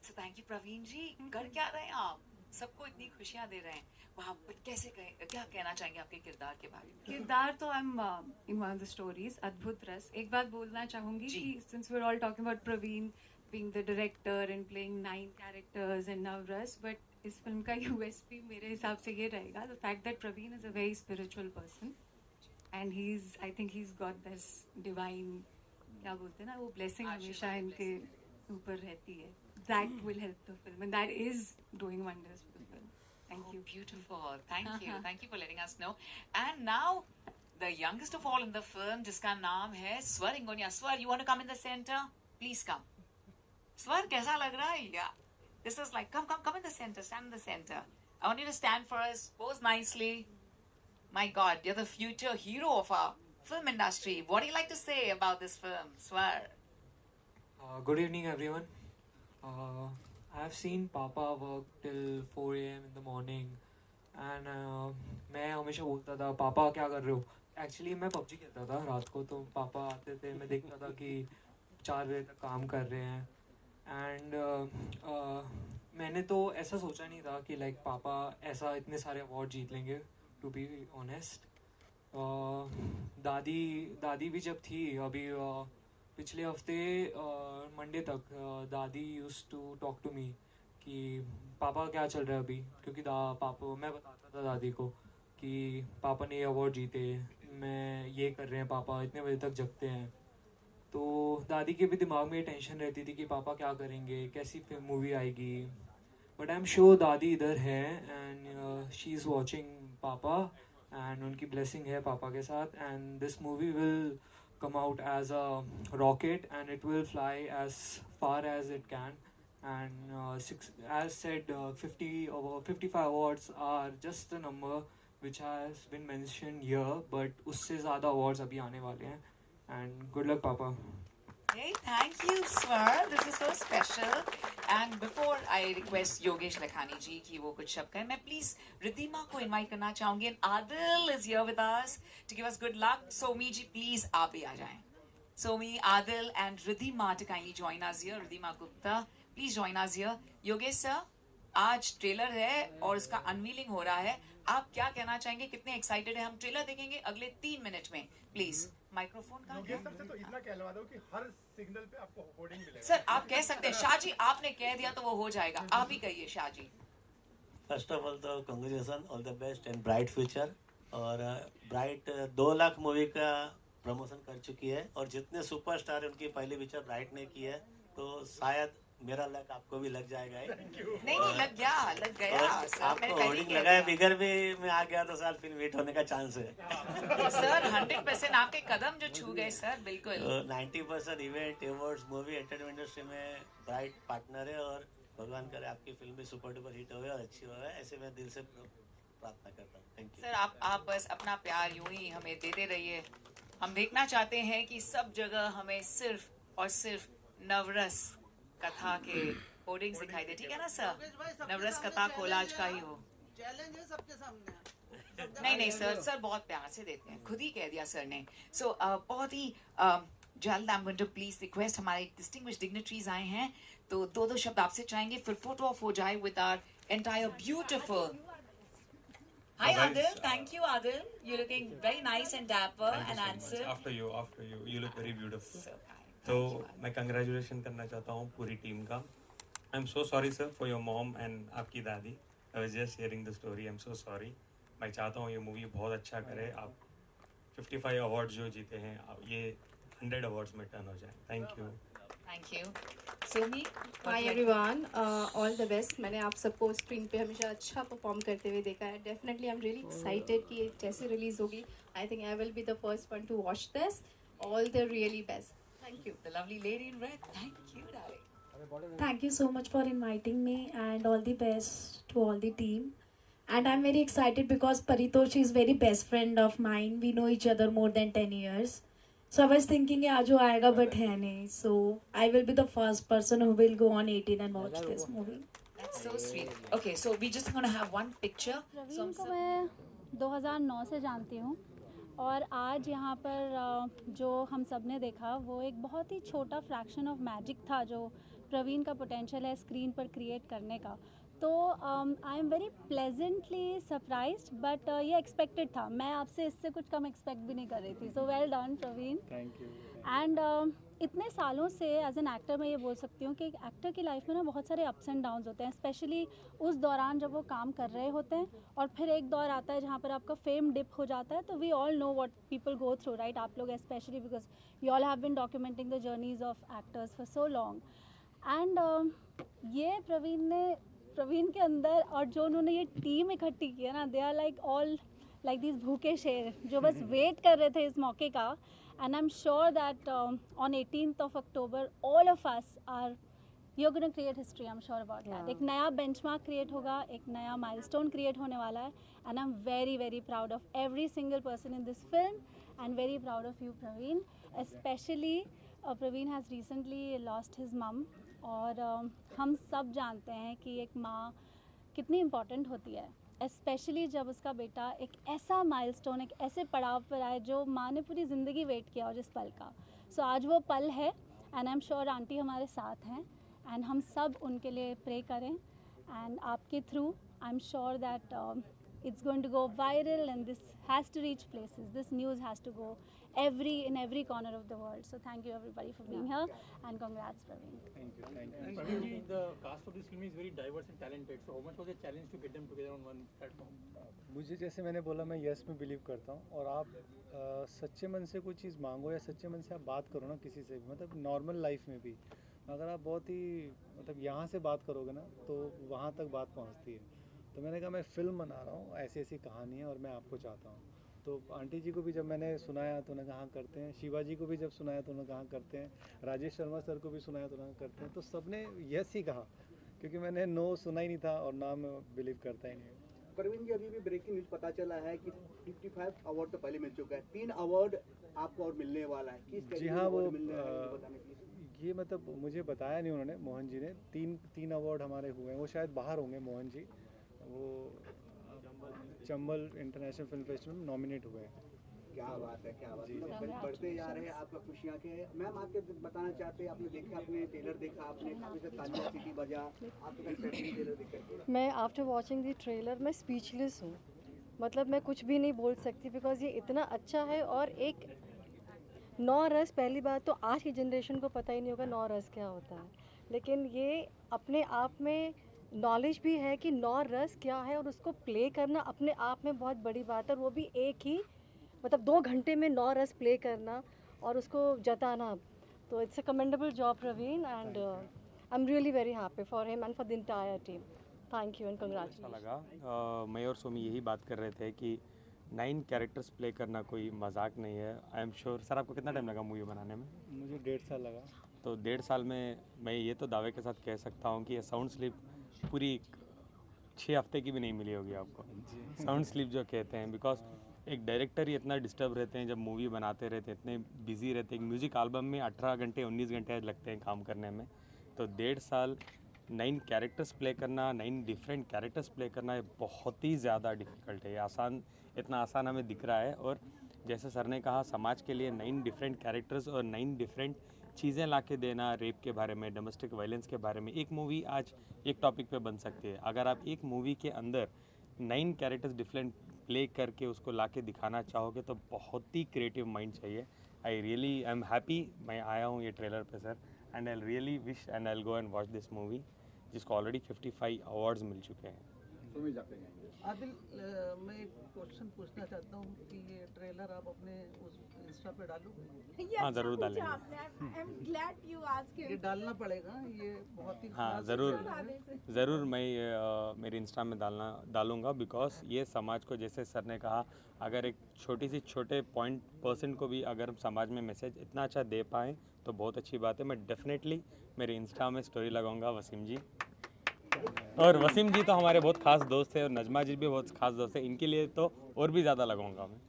So thank you Praveen जी. कर क्या रहे हैं आप? सबको इतनी खुशियाँ दे रहे हैं. वहाँ क्या कहना चाहेंगे आपके किरदार के बारे में? किरदार तो I'm in one of the stories, अद्भुत रस. एक बात बोलना चाहूँगी कि since we're all talking about Praveen being the director and playing 9 characters and Navras, but इस फिल्म का USP मेरे हिसाब से ये रहेगा, the fact that Praveen is a very spiritual person and I think he's got this divine, क्या बोलते हैं ना, वो blessing हमेशा इनके ऊपर रहती है. That will help the film and that is doing wonders for the film. Thank you. Beautiful. Thank you for letting us know. And now the youngest of all in the film, जिसका नाम है स्वर इंगोनिया. स्वर, you want to come in the center? Please come. स्वर, कैसा लग रहा है? Yeah. This is like, come in the center. Stand in the center. I want you to stand for us. Pose nicely. My God, you're the future hero of our film industry. What do you like to say about this film, Swar? Good evening, everyone. I have seen Papa work till 4 a.m. in the morning and मैं हमेशा बोलता था पापा क्या कर रहे हो. Actually मैं PUBG खेलता था रात को, तो पापा आते थे, मैं देखता था कि 4 बजे तक काम कर रहे हैं एंड मैंने तो ऐसा सोचा नहीं था कि लाइक पापा ऐसा इतने सारे अवार्ड जीत लेंगे. टू बी ऑनेस्ट, दादी भी जब थी अभी पिछले हफ्ते मंडे तक दादी used to talk to me कि पापा क्या चल रहा है अभी, क्योंकि पापा मैं बताता था दादी को कि पापा ने ये अवार्ड जीते, मैं ये कर रहे हैं, पापा इतने बजे तक जगते हैं. तो दादी के भी दिमाग में ये टेंशन रहती थी कि पापा क्या करेंगे, कैसी मूवी आएगी. बट आई एम श्योर दादी इधर है एंड शी इज़ वॉचिंग पापा एंड उनकी ब्लेसिंग है पापा के साथ. And this movie will come out as a rocket and it will fly as far as it can and as said, 55 awards are just the number which has been mentioned here, but उससे ज़्यादा awards अभी आने वाले हैं. And good luck, Papa. Hey, thank you, Swar. This is so special. And before I request Yogesh Lakhani ji कि वो कुछ शब्द कहें, मैं please रिद्धिमा को invite करना चाहूँगी. And Adil is here with us to give us good luck. Somi ji, please आप भी आ जाएं. Somi, Adil, and Riddhima to kindly join us here. Riddhima Gupta, please join us here. Yogesh sir, आज trailer है और इसका unveiling हो रहा है. आप क्या कहना चाहेंगे? कितने एक्साइटेड है? हम ट्रेलर देखेंगे अगले 3 मिनट में. प्लीज माइक्रोफोन का सबसे तो इतना कहलवा दो कि हर सिग्नल पे आपको होर्डिंग मिलेगा. सर आप कह सकते हैं. शाह जी आपने कह दिया तो वो हो जाएगा. आप ही कहिए Shah ji. First of all तो congratulation, all the best and bright future. और ब्राइट 2 लाख मूवी का प्रमोशन कर चुकी है और जितने सुपरस्टार उनकी पहली पिक्चर ब्राइट ने की है, तो शायद मेरा लक आपको भी लग जाएगा. नहीं लग गया सर. आपको होर्डिंग लगा है, बिगर भी मैं आ गया तो साल फिल्म हिट होने का चांस है. सर 100% आपके कदम जो छू गए सर. बिल्कुल 90% event awards movie entertainment industry में ब्राइट पार्टनर है और भगवान करे आपकी फिल्म भी सुपर डुपर हिट होवे और अच्छी होवे, ऐसे मैं दिल से प्रार्थना करता हूँ. Thank you sir. आप बस अपना प्यार यूं ही हमें देते रहिए. हम देखना चाहते हैं कि सब जगह हमें सिर्फ और सिर्फ नवरस कथा के होर्डिंग्स दिखाई दे. ठीक है ना सर? नवरस कथा कोलाज का ही हो. चैलेंज है सबके सामने. नहीं सर बहुत प्यार से देते हैं. खुद ही कह दिया सर ने. सो बहुत ही जल्द I am going to please request, हमारे डिस्टिंग्विश्ड डिग्निटरीज आए हैं तो 2 शब्द आपसे चाहेंगे, फिर फोटो ऑफ हो जाए with our entire beautiful. Hi Adil, thank you Adil. You're looking very nice and dapper and handsome. After you, you look very beautiful. तो मैं कंग्रेचुलेशन करना चाहता हूँ पूरी टीम का. I am so sorry sir for your mom and आपकी दादी. I was just sharing the story. I am so sorry. मैं चाहता हूँ ये मूवी बहुत अच्छा करे. आप 55 अवार्ड्स जो जीते हैं ये 100 अवार्ड्स में टर्न हो जाए. Thank you. Thank you. सोमी. Hi everyone, all the best. मैंने आप सबको स्क्रीन पे हमेशा अच्छा परफॉर्म करते हुए देखा है. Definitely I am really excited कि ये कैसे रिलीज होगी. I think I will be the first one two watch this. All the really best. Thank you. The lovely lady in red. Thank you, darling. Thank you so much for inviting me and all the best to all the team. And I'm very excited because Paritosh is very best friend of mine. We know each other more than 10 years. So I was thinking आज वो आएगा but है नहीं. So I will be the first person who will go on 18 and watch this movie. That's so sweet. Okay, so we just gonna have one picture. Praveen को मैं 2009 से जानती हूँ और आज यहाँ पर जो हम सब ने देखा वो एक बहुत ही छोटा फ्रैक्शन ऑफ मैजिक था जो प्रवीण का पोटेंशियल है स्क्रीन पर क्रिएट करने का. तो I am very pleasantly surprised but ये एक्सपेक्टेड था. मैं आपसे इससे कुछ कम एक्सपेक्ट भी नहीं कर रही थी. So well done Praveen. Thank you. And इतने सालों से एज एन एक्टर मैं ये बोल सकती हूँ कि एक एक्टर की लाइफ में ना बहुत सारे अप्स एंड डाउन्स होते हैं, स्पेशली उस दौरान जब वो काम कर रहे होते हैं और फिर एक दौर आता है जहाँ पर आपका फेम डिप हो जाता है. तो we all know what people go through, right? आप लोग specially because you all have been documenting the journeys of actors for so long. And ये प्रवीण के अंदर और जो उन्होंने ये टीम इकट्ठी की है ना, they are like all like this भूखे शेर जो बस वेट कर रहे थे इस मौके का. And I'm sure that on 18th of October, all of us are, you're going to create history, I'm sure about that. एक नया benchmark create होगा, एक नया milestone create होने वाला है. And I'm very, very proud of every single person in this film and very proud of you, Praveen. Especially, Praveen has recently lost his mom. और हम सब जानते हैं कि एक माँ कितनी important होती है. स्पेशली जब उसका बेटा एक ऐसा माइलस्टोन, एक ऐसे पड़ाव पर आए जो माँ ने पूरी ज़िंदगी वेट किया हो जिस पल का. सो आज वो पल है and I am sure aunty हमारे साथ हैं एंड हम सब उनके लिए प्रे करें. एंड आपके through I am sure that it's going to go viral and this has to reach places. This news has to go in every corner of the world. So thank you everybody for being here and congrats Praveen. Thank you. Thank you. And Praveen, the cast of this film is very diverse and talented. So how much was the challenge to get them together on one platform? मुझे जैसे मैंने बोला मैं yes में believe करता हूँ और आप सच्चे मन से कोई चीज़ मांगो या सच्चे मन से आप बात करो ना किसी से भी, मतलब नॉर्मल लाइफ में भी अगर आप बहुत ही मतलब यहाँ से बात करोगे ना तो वहाँ तक बात पहुँचती है. तो मैंने कहा मैं फ़िल्म बना रहा हूँ, ऐसी ऐसी कहानी है और मैं आपको चाहता हूँ. तो आंटी जी को भी जब मैंने सुनाया तो उन्होंने कहा हाँ करते हैं, शिवा जी को भी जब सुनाया तो उन्होंने कहा हाँ करते हैं, राजेश शर्मा सर को भी सुनाया तो उन्होंने करते हैं, तो सबने यस ही कहा, क्योंकि मैंने नो सुना ही नहीं था और ना मैं बिलीव करता ही नहीं। प्रवीण जी, अभी भी ब्रेकिंग न्यूज पता चला है कि 55 अवार्ड तो पहले मिल चुका है, 3 अवार्ड आपको और मिलने वाला है। किस जी हाँ, वो मिलने वाला है बताने प्लीज। ये मतलब मुझे बताया नहीं उन्होंने, मोहन जी ने। तीन अवार्ड हमारे हुए हैं, वो शायद बाहर होंगे मोहन जी, वो चंबल इंटरनेशनल फिल्म फेस्टिवल में नॉमिनेट हुए हैं। क्या बात है, क्या बात है, मतलब बढ़ते जा रहे हैं आपका खुशियाँ के। मैम आपके बताना चाहते हैं, आपने देखा, आपने ट्रेलर देखा, आपने काफी से तालियां सीटी बजा, आपको ट्रेलर देख करके। मैं आफ्टर वॉचिंग द ट्रेलर मैं स्पीचलेस हूँ, मतलब मैं कुछ भी नहीं बोल सकती, बिकॉज ये इतना अच्छा है। और एक 9 रस, पहली बात तो आज की जनरेशन को पता ही नहीं होगा 9 रस क्या होता है, लेकिन ये अपने आप में नॉलेज भी है कि 9 रस क्या है, और उसको प्ले करना अपने आप में बहुत बड़ी बात है। और वो भी एक ही मतलब 2 घंटे में 9 रस प्ले करना और उसको जताना, तो it's a commendable job Praveen, and I am really very happy for him and for the entire team. Thank you and congratulation. अच्छा लगा। मैं और सोमी यही बात कर रहे थे कि 9 कैरेक्टर्स प्ले करना कोई मजाक नहीं है। I am sure. सर आपको कितना टाइम लगा मूवी बनाने में? मुझे 1.5 साल लगा। तो 1.5 साल में मैं ये तो दावे के साथ कह सकता हूँ कि ये साउंड स्लिप पूरी 6 हफ्ते की भी नहीं मिली होगी आपको। साउंड स्लिप जो कहते हैं, बिकॉज एक डायरेक्टर ही इतना डिस्टर्ब रहते हैं जब मूवी बनाते रहते हैं, इतने बिजी रहते हैं। म्यूज़िक एल्बम में 18 घंटे 19 घंटे लगते हैं काम करने में, तो 1.5 साल 9 कैरेक्टर्स प्ले करना, 9 डिफरेंट कैरेक्टर्स प्ले करना ये बहुत ही ज़्यादा डिफ़िकल्ट है। आसान, इतना आसान हमें दिख रहा है। और जैसे सर ने कहा, समाज के लिए 9 डिफरेंट कैरेक्टर्स और 9 डिफरेंट चीज़ें ला के देना, रेप के बारे में, डोमेस्टिक वायलेंस के बारे में। एक मूवी आज एक टॉपिक पे बन सकती है, अगर आप एक मूवी के अंदर 9 कैरेक्टर्स डिफरेंट प्ले करके उसको ला के दिखाना चाहोगे तो बहुत ही क्रिएटिव माइंड चाहिए। आई एम हैप्पी मैं आया हूँ ये ट्रेलर पे sir, and I really wish and I go and watch this movie, जिसको ऑलरेडी 55 अवार्ड्स मिल चुके हैं। आदिल, मैं एक क्वेश्चन पूछना चाहता हूँ कि ये ट्रेलर आप अपने उस इंस्टा पे डालोगे? हाँ ज़रूर डालेंगे। ये डालना पड़ेगा, ये बहुत ही हाँ ज़रूर मैं मेरे इंस्टा में डालूँगा, बिकॉज ये समाज को, जैसे सर ने कहा, अगर एक छोटे % को भी अगर समाज में मैसेज इतना अच्छा दे पाएँ तो बहुत अच्छी बात है। मैं डेफिनेटली मेरे इंस्टा में स्टोरी लगाऊंगा वसीम जी, और वसीम जी तो हमारे बहुत खास दोस्त हैं और नजमा जी भी बहुत खास दोस्त हैं, इनके लिए तो और भी ज़्यादा लगाऊंगा मैं।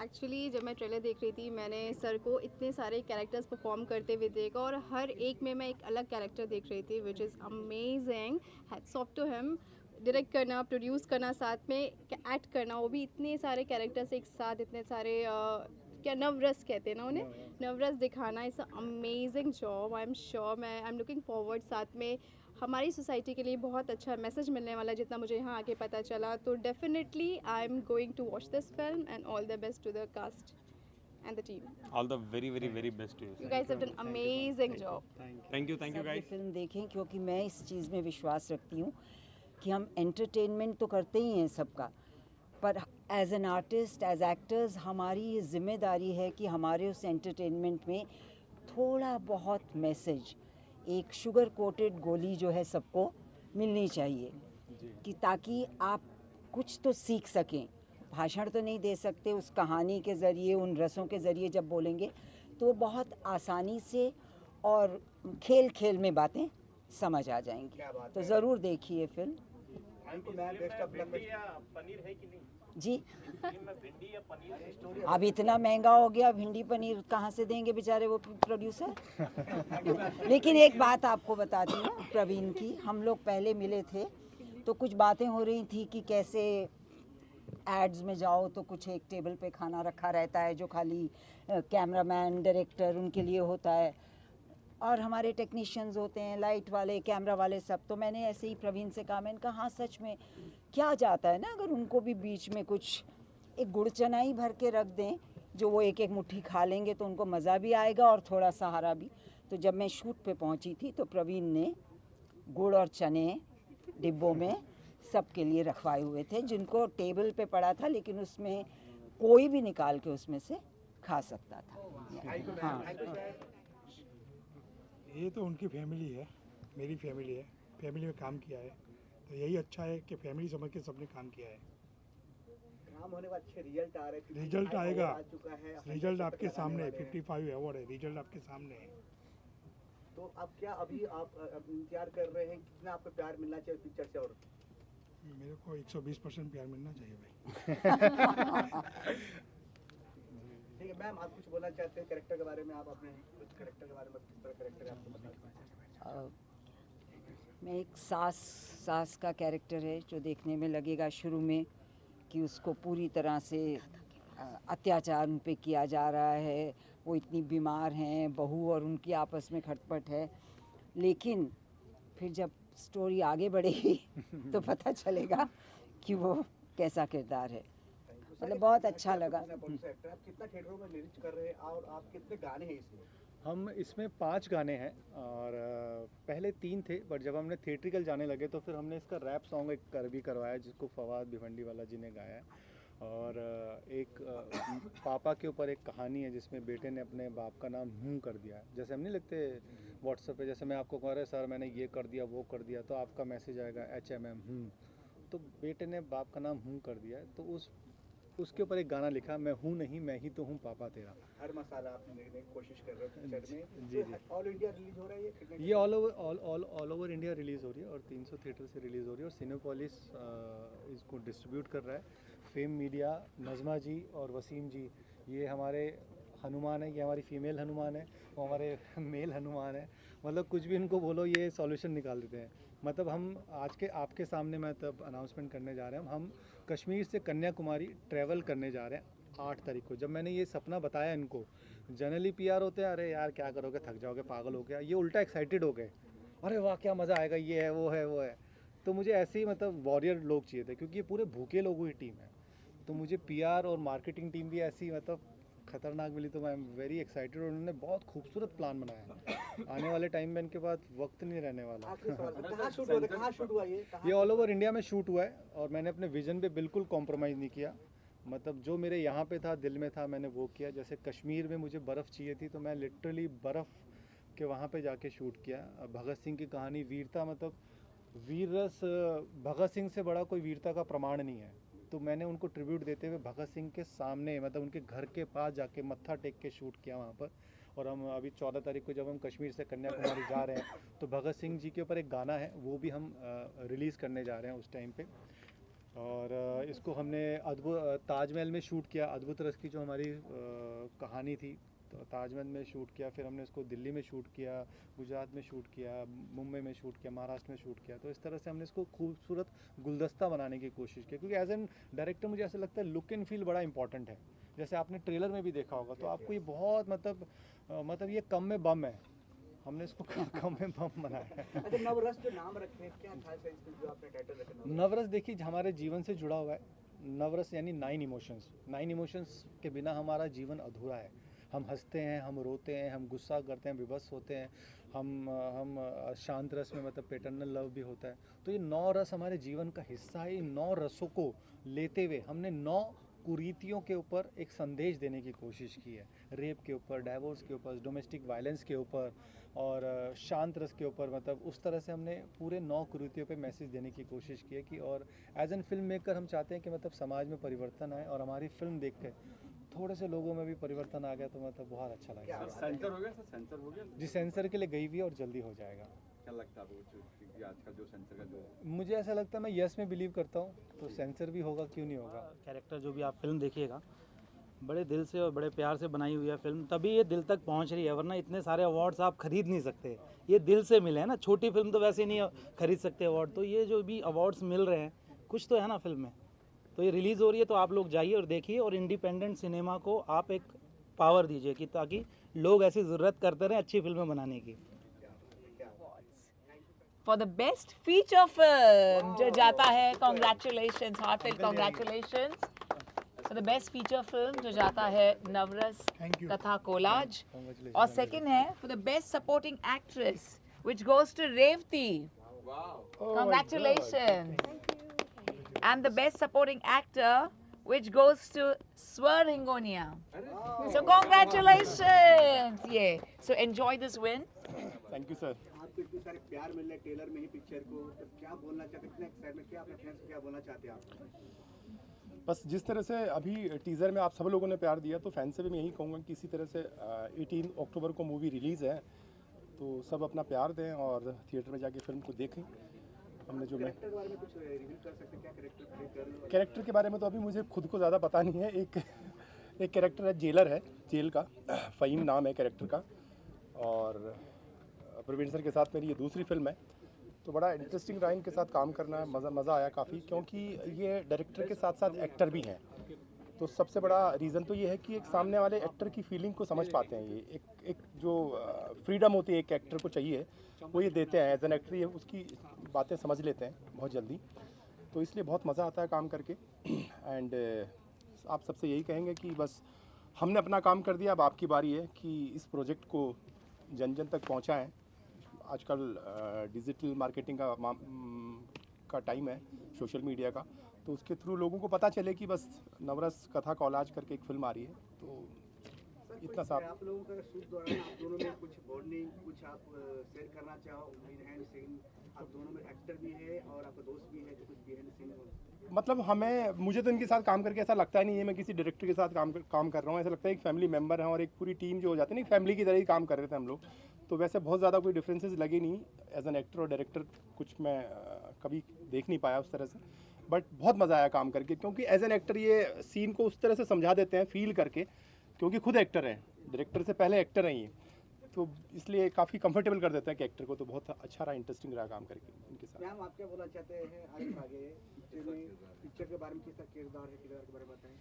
एक्चुअली जब मैं ट्रेलर देख रही थी, मैंने सर को इतने सारे कैरेक्टर्स परफॉर्म करते हुए देखा, और हर एक में मैं एक अलग कैरेक्टर देख रही थी, which is amazing. Hats off to him. Direct करना, प्रोड्यूस करना, साथ में एक्ट करना, वो भी इतने सारे कैरेक्टर्स एक साथ, इतने सारे क्या नवरस कहते हैं ना उन्हें, नवरस दिखाना, it's amazing job. I am sure, I am looking forward. साथ में हमारी सोसाइटी के लिए बहुत अच्छा मैसेज मिलने वाला है, जितना मुझे यहाँ आके पता चला। तो definitely I am going to watch this film, and all the best to the cast and the team. All the very best to you. You guys have done amazing job. Thank you guys. Film देखें, क्योंकि मैं इस चीज़ में विश्वास रखती हूँ कि हम एंटरटेनमेंट तो करते ही हैं सबका, पर as an artist, as actors, हमारी ये जिम्मेदारी है कि हमारे उस एंटरटेनमेंट में थोड़ा बहुत मैसेज, एक शुगर कोटेड गोली जो है सबको मिलनी चाहिए, कि ताकि आप कुछ तो सीख सकें। भाषण तो नहीं दे सकते, उस कहानी के ज़रिए, उन रसों के ज़रिए जब बोलेंगे तो बहुत आसानी से और खेल खेल में बातें समझ आ जाएंगी। तो ज़रूर देखिए फिल्म। पनीर है कि नहीं जी? अब इतना महंगा हो गया, भिंडी पनीर कहाँ से देंगे बेचारे वो प्रोड्यूसर। लेकिन एक बात आपको बताती हूँ प्रवीण की, हम लोग पहले मिले थे तो कुछ बातें हो रही थी कि कैसे एड्स में जाओ तो कुछ एक टेबल पे खाना रखा रहता है जो खाली कैमरामैन, डायरेक्टर उनके लिए होता है, और हमारे टेक्नीशियंस होते हैं, लाइट वाले, कैमरा वाले, सब। तो मैंने ऐसे ही प्रवीण से कहा, मैंने कहा हाँ सच में क्या जाता है ना अगर उनको भी बीच में कुछ एक गुड़ चना ही भर के रख दें जो वो एक एक मुट्ठी खा लेंगे तो उनको मज़ा भी आएगा और थोड़ा सहारा भी। तो जब मैं शूट पे पहुंची थी तो प्रवीण ने गुड़ और चने डिब्बों में सबके लिए रखवाए हुए थे, जिनको टेबल पे पड़ा था, लेकिन उसमें कोई भी निकाल के उसमें से खा सकता था। हाँ, ये तो उनकी फैमिली है, मेरी फैमिली है, फैमिली में काम किया है, तो यही अच्छा है कि फैमिली समझ के सबने काम किया है। काम होने के बाद अच्छे रिजल्ट आ रहे हैं, रिजल्ट आएगा, आ चुका है, रिजल्ट आपके लगाने सामने है, वाले हैं। 55 अवार्ड है, रिजल्ट आपके सामने है। तो अब क्या अभी आप इंतजार कर रहे हैं कितना आपको प्यार मिलना चाहिए पिक्चर से? और मेरे को 120% प्यार मिलना चाहिए भाई। ठीक है मैम, आप कुछ बोलना चाहते हैं कैरेक्टर के बारे में? आप अपने कुछ कैरेक्टर के बारे में, किस तरह कैरेक्टर है आपको बता। मैं एक सास का कैरेक्टर है जो देखने में लगेगा शुरू में कि उसको पूरी तरह से अत्याचार उन पे किया जा रहा है, वो इतनी बीमार हैं, बहू और उनकी आपस में खटपट है, लेकिन फिर जब स्टोरी आगे बढ़ेगी तो पता चलेगा कि वो कैसा किरदार है। मतलब बहुत अच्छा लगा। आप कितना थिएटरों में रिलीज कर रहे हैं और आप कितने गाने हैं इसमें? हम इसमें 5 गाने हैं और पहले 3 थे, बट जब हमने थिएट्रिकल जाने लगे तो फिर हमने इसका रैप सॉन्ग एक भी करवाया जिसको फवाद भिवंडी वाला जी ने गाया है। और एक पापा के ऊपर एक कहानी है जिसमें बेटे ने अपने बाप का नाम हूँ कर दिया। जैसे हम नहीं लिखते व्हाट्सएप पे, जैसे मैं आपको कह रहा सर मैंने ये कर दिया वो कर दिया, तो आपका मैसेज आएगा HMM हूँ, तो बेटे ने बाप का नाम हूँ कर दिया। तो उसके ऊपर एक गाना लिखा, मैं हूँ नहीं मैं ही तो हूँ पापा तेरा। हर मसाला आपने देखने की कोशिश कर रहे हो पिक्चर में। जी ऑल इंडिया रिलीज हो रहा है ये ऑल ओवर इंडिया रिलीज़ हो रही है और 300 थिएटर से रिलीज़ हो रही है और सिनेपोलिस इसको डिस्ट्रीब्यूट कर रहा है। फेम मीडिया, नज़मा जी और वसीम जी, ये हमारे हनुमान है, ये हमारी फीमेल हनुमान है, वो हमारे मेल हनुमान है। मतलब कुछ भी इनको बोलो ये सॉल्यूशन निकाल देते हैं। मतलब हम आज के आपके सामने मैं तब अनाउंसमेंट करने जा रहे हैं, हम कश्मीर से कन्याकुमारी ट्रैवल करने जा रहे हैं 8 तारीख को। जब मैंने ये सपना बताया इनको, जनरली PR होते हैं अरे यार क्या करोगे, थक जाओगे, पागल हो गया, ये उल्टा एक्साइटेड हो गए, अरे वाह क्या मज़ा आएगा, ये है वो है वो है। तो मुझे ऐसे ही मतलब वॉरियर लोग चाहिए थे क्योंकि ये पूरे भूखे लोगों की टीम है, तो मुझे PR और मार्केटिंग टीम भी ऐसी मतलब खतरनाक मिली, तो मैं एम वेरी एक्साइटेड। और उन्होंने बहुत खूबसूरत प्लान बनाया है। आने वाले टाइम में इनके पास वक्त नहीं रहने वाला। कहाँ शूट हुआ ये ऑल ओवर इंडिया में शूट हुआ है और मैंने अपने विजन पे बिल्कुल कॉम्प्रोमाइज़ नहीं किया। मतलब जो मेरे यहाँ पे था, दिल में था, मैंने वो किया। जैसे कश्मीर में मुझे बर्फ़ चाहिए थी तो मैं लिटरली बर्फ़ के वहाँ पे जाके शूट किया। भगत सिंह की कहानी, वीरता, मतलब वीर रस भगत सिंह से बड़ा कोई वीरता का प्रमाण नहीं है। तो मैंने उनको ट्रिब्यूट देते हुए भगत सिंह के सामने, मतलब उनके घर के पास जाके मत्था टेक के शूट किया वहाँ पर। और हम अभी 14 तारीख को जब हम कश्मीर से कन्याकुमारी जा रहे हैं तो भगत सिंह जी के ऊपर एक गाना है, वो भी हम रिलीज़ करने जा रहे हैं उस टाइम पे। और इसको हमने अद्भुत ताजमहल में शूट किया। अद्भुत रस की जो हमारी कहानी थी, तो ताजमहल में शूट किया। फिर हमने इसको दिल्ली में शूट किया, गुजरात में शूट किया, मुंबई में शूट किया, महाराष्ट्र में शूट किया। तो इस तरह से हमने इसको खूबसूरत गुलदस्ता बनाने की कोशिश की, क्योंकि एज एन डायरेक्टर मुझे ऐसा लगता है लुक एंड फील बड़ा इंपॉर्टेंट है। जैसे आपने ट्रेलर में भी देखा होगा तो आपको ये बहुत मतलब ये कम में बम है, हमने इसको कम में बम बनाया है। अच्छा, नवरस जो नाम रखे हैं, क्या खास है इसमें जो आपने टाइटल रखा? नवरस देखिए हमारे जीवन से जुड़ा हुआ है। नवरस यानी 9 इमोशंस। 9 इमोशंस के बिना हमारा जीवन अधूरा है। हम हंसते हैं, हम रोते हैं, हम गुस्सा करते हैं, विवश होते हैं, हम शांत रस में मतलब पैटर्नल लव भी होता है। तो ये 9 रस हमारे जीवन का हिस्सा है। इन 9 रसों को लेते हुए हमने 9 कुरीतियों के ऊपर एक संदेश देने की कोशिश की है। रेप के ऊपर, डाइवोर्स के ऊपर, डोमेस्टिक वायलेंस के ऊपर और शांत रस के ऊपर। मतलब उस तरह से हमने पूरे 9 कुरीतियों पे मैसेज देने की कोशिश की है कि और एज एन फिल्म मेकर हम चाहते हैं कि मतलब समाज में परिवर्तन आए और हमारी फिल्म देख के थोड़े से लोगों में भी परिवर्तन आ गया तो मतलब बहुत अच्छा लगेगा। सेंसर हो गया सर? सेंसर हो गया जी, सेंसर के लिए गई हुई है और जल्दी हो जाएगा। क्या लगता है आपको आज का जो सेंसर का जो? मुझे ऐसा लगता है, मैं यस में बिलीव करता हूँ, तो सेंसर भी होगा, क्यों नहीं होगा। कैरेक्टर जो भी आप फिल्म देखिएगा बड़े दिल से और बड़े प्यार से बनाई हुई है फिल्म, तभी ये दिल तक पहुंच रही है, वरना इतने सारे अवार्ड्स आप खरीद नहीं सकते। ये दिल से मिले हैं ना, छोटी फिल्म तो वैसे नहीं खरीद सकते अवार्ड, तो ये जो भी अवार्ड्स मिल रहे हैं कुछ तो है ना फिल्म में। तो ये रिलीज़ हो रही है तो आप लोग जाइए और देखिए और इंडिपेंडेंट सिनेमा को आप एक पावर दीजिए कि ताकि लोग ऐसी ज़रूरत करते रहें अच्छी फिल्में बनाने की। For the best feature film जो जाता है, congratulations, heartfelt congratulations. For the best feature film जो जाता है नवरस तथा कोलाज। और सेकंड है for the best supporting actress which goes to Revati. Congratulations. And the best supporting actor which goes to Swar Hingonia. So congratulations. Yeah. So enjoy this win. Thank you sir. आपको इतने सारे प्यार मिल रहे हैं trailer में ही picture को, तो क्या बोलना चाहते हैं, इतना एक्साइटमेंट, क्या अपने फ्रेंड्स को क्या बोलना चाहते हैं आप? बस जिस तरह से अभी टीज़र में आप सब लोगों ने प्यार दिया, तो फैन से भी मैं यही कहूँगा कि इसी तरह से 18 अक्टूबर को मूवी रिलीज़ है, तो सब अपना प्यार दें और थिएटर में जाके फिल्म को देखें। हमने जो मैं कैरेक्टर के बारे में तो अभी मुझे खुद को ज़्यादा पता नहीं है। एक कैरेक्टर है, जेलर है, जेल का, फ़हीम नाम है कैरेक्टर का, और प्रवीण सर के साथ मेरी ये दूसरी फिल्म है, तो बड़ा इंटरेस्टिंग रहा इनके साथ काम करना, मज़ा आया काफ़ी, क्योंकि ये डायरेक्टर के साथ साथ एक्टर भी हैं। तो सबसे बड़ा रीज़न तो ये है कि एक सामने वाले एक्टर की फीलिंग को समझ पाते हैं। ये एक जो फ्रीडम होती है एक एक्टर को चाहिए, वो ये देते हैं। एज एन एक्टर ये उसकी बातें समझ लेते हैं बहुत जल्दी, तो इसलिए बहुत मज़ा आता है काम करके। एंड आप सबसे यही कहेंगे कि बस हमने अपना काम कर दिया, अब आपकी बारी है कि इस प्रोजेक्ट को जन जन तक पहुँचाएँ। आजकल डिजिटल मार्केटिंग का टाइम है, सोशल मीडिया का, तो उसके थ्रू लोगों को पता चले कि बस नवरस कथा कॉलाज करके एक फिल्म आ रही है। तो इतना सा आप लोगों का शूट दौरान आप दोनों में कुछ बॉन्डिंग, कुछ आप शेयर करना चाहो बिहाइंड सीन? आप दोनों में एक्टर भी है और आपका दोस्त भी है, जो कुछ बिहाइंड सीन मतलब मुझे तो इनके साथ काम करके ऐसा लगता ही नहीं है मैं किसी डायरेक्टर के साथ काम कर रहा हूँ। ऐसा लगता है एक फैमिली मेम्बर है और एक पूरी टीम जो हो जाती है ना, एक फैमिली की तरह ही काम कर रहे थे हम लोग। तो वैसे बहुत ज़्यादा कोई डिफरेंसेस लगे नहीं। एज एन एक्टर और डायरेक्टर कुछ मैं कभी देख नहीं पाया उस तरह से, बट बहुत मज़ा आया काम करके, क्योंकि एज एन एक्टर ये सीन को उस तरह से समझा देते हैं फील करके, क्योंकि खुद एक्टर हैं, डायरेक्टर से पहले एक्टर हैं ये, तो इसलिए काफ़ी कंफर्टेबल कर देते हैं कि एक्टर को। तो बहुत अच्छा रहा, इंटरेस्टिंग रहा काम करके इनके साथ। मैम आप क्या बोलना चाहते हैं आगे पिक्चर के बारे में, किसका किरदार है, किरदार के बारे में बताएं।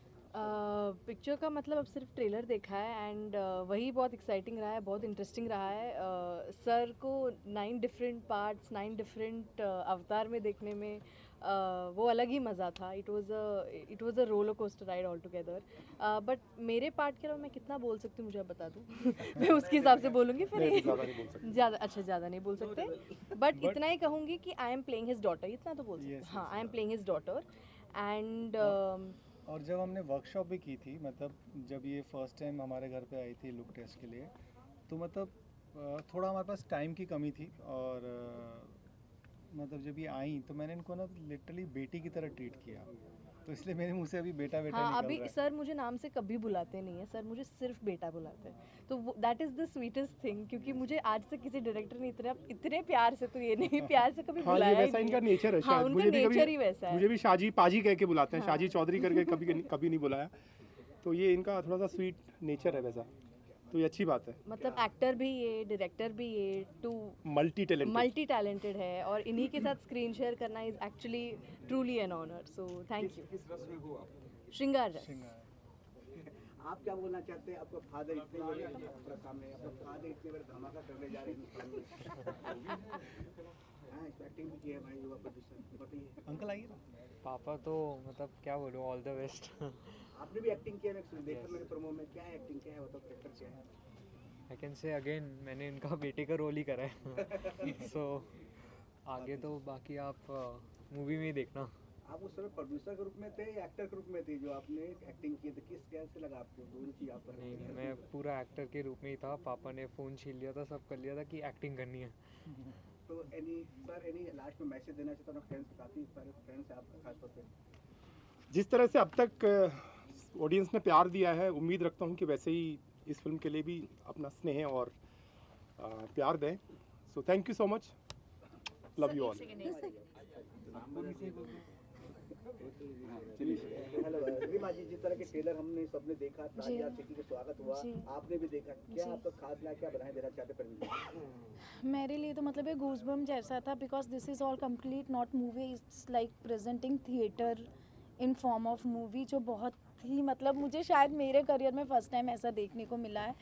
पिक्चर का मतलब अब सिर्फ ट्रेलर देखा है एंड वही बहुत एक्साइटिंग रहा है, बहुत इंटरेस्टिंग रहा है। सर को 9 डिफरेंट पार्ट्स, 9 डिफरेंट अवतार में देखने में वो अलग ही मज़ा था। It was a roller coaster ride all together. But मेरे पार्ट के अलावा मैं कितना बोल सकती हूँ मुझे आप बता दूँ। मैं उसके हिसाब से बोलूँगी फिर। ज़्यादा नहीं बोल सकते, बट इतना ही कहूँगी कि I am playing his daughter, इतना तो बोल सकते। हाँ, I am playing his daughter and और जब हमने वर्कशॉप भी की थी, मतलब जब ये फर्स्ट टाइम हमारे घर पे आई थी लुक टेस्ट के लिए, तो मतलब थोड़ा हमारे पास टाइम की कमी थी, और मतलब जब ये आई तो मैंने इनको ना लिटरली बेटी की तरह ट्रीट किया, तो इसलिए मेरे मुंह से अभी बेटा निकल रहा है। अभी सर मुझे नाम से कभी बुलाते नहीं है, सर मुझे सिर्फ बेटा बुलाते हैं, तो that is the sweetest thing, क्योंकि मुझे आज तक किसी डायरेक्टर ने इतने प्यार से, तो ये नहीं प्यार से कभी बुलाया। ये वैसा इनका नेचर है शायद। उनका नेचर ही वैसा है। मुझे भी शाजी पाजी कह के बुलाते हैं, शाजी चौधरी करके कभी नहीं बुलाया, तो ये इनका थोड़ा सा स्वीट नेचर है वैसा, तो ये अच्छी बात है। मतलब एक्टर भी ये, डायरेक्टर भी ये, टू मल्टी टैलेंटेड है, और इन्हीं के साथ स्क्रीन शेयर करना is actually truly an honour, so thank you. किस रस में हो आप? श्रृंगार रस। आप क्या बोलना चाहते हैं? आपका फादर इतने बड़े आपका सामने, आपका फादर इतने बड़े धमाका करने जा रहे हैं। हाँ, एक्टिंग भी की है भाई, युवा प्रोड्यूसर, बताइए। अंकल आइए ना। पापा तो मतलब क्या बोलूँ, ऑल द बेस्ट। आपने भी एक्टिंग किया, मैं देखा मैंने प्रोमो में। क्या है एक्टिंग, क्या है बताओ, कैरेक्टर क्या है? आई कैन से अगेन मैंने इनका बेटे का रोल ही करा है। सो आगे तो बाकी आप मूवी में ही देखना। आप उस समय प्रोड्यूसर के रूप में थे या एक्टर के रूप में थे जो आपने एक्टिंग की? तो किस कैसे लगा आपको? दोनों चीज़ आप? नहीं, मैं पूरा एक्टर के रूप में ही था। पापा ने फ़ोन छीन लिया था, सब कर लिया था कि एक्टिंग करनी है। तो एनी लास्ट में मैसेज देना चाहता हूँ फ्रेंड्स, काफ़ी सारे फ्रेंड्स हैं आपका खासतौर पे। जिस तरह से अब तक ऑडियंस ने प्यार दिया है, उम्मीद रखता हूँ कि वैसे ही इस फिल्म के लिए भी अपना स्नेह और प्यार दें। So thank you so much, love you all. Hello Reema ji, जिस तरह के ट्रेलर हमने सबने देखा, ताजिया सिटी के स्वागत हुआ, आपने भी देखा, क्या आपका खास लगा, क्या बनाए देना चाहते हैं? मेरे लिए तो मतलब एक गूज़बम्प जैसा था, because this is all complete not movie, it's like presenting theatre in form of movie, जो बहुत ही मतलब मुझे शायद मेरे करियर में फर्स्ट टाइम ऐसा देखने को मिला है।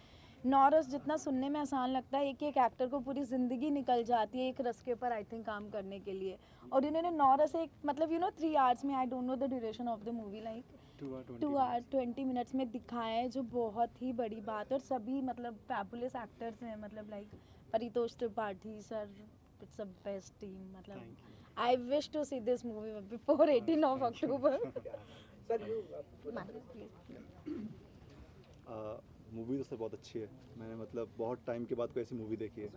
नॉरस जितना सुनने में आसान लगता है, एक एक एक्टर को पूरी ज़िंदगी निकल जाती है एक रस के ऊपर आई थिंक काम करने के लिए, और इन्होंने नॉरस एक मतलब 3 आवर्स में, I don't know the duration of the movie, like 2 hour 20 minutes में दिखाया है, जो बहुत ही बड़ी बात है। और सभी मतलब फैबुलस एक्टर्स हैं, मतलब like Paritosh Tripathi sir, it's a best team, मतलब I wish to see this movie before 18 of October. Movie तो सर बहुत अच्छी है। मैंने मतलब बहुत टाइम के बाद कोई ऐसी मूवी देखी है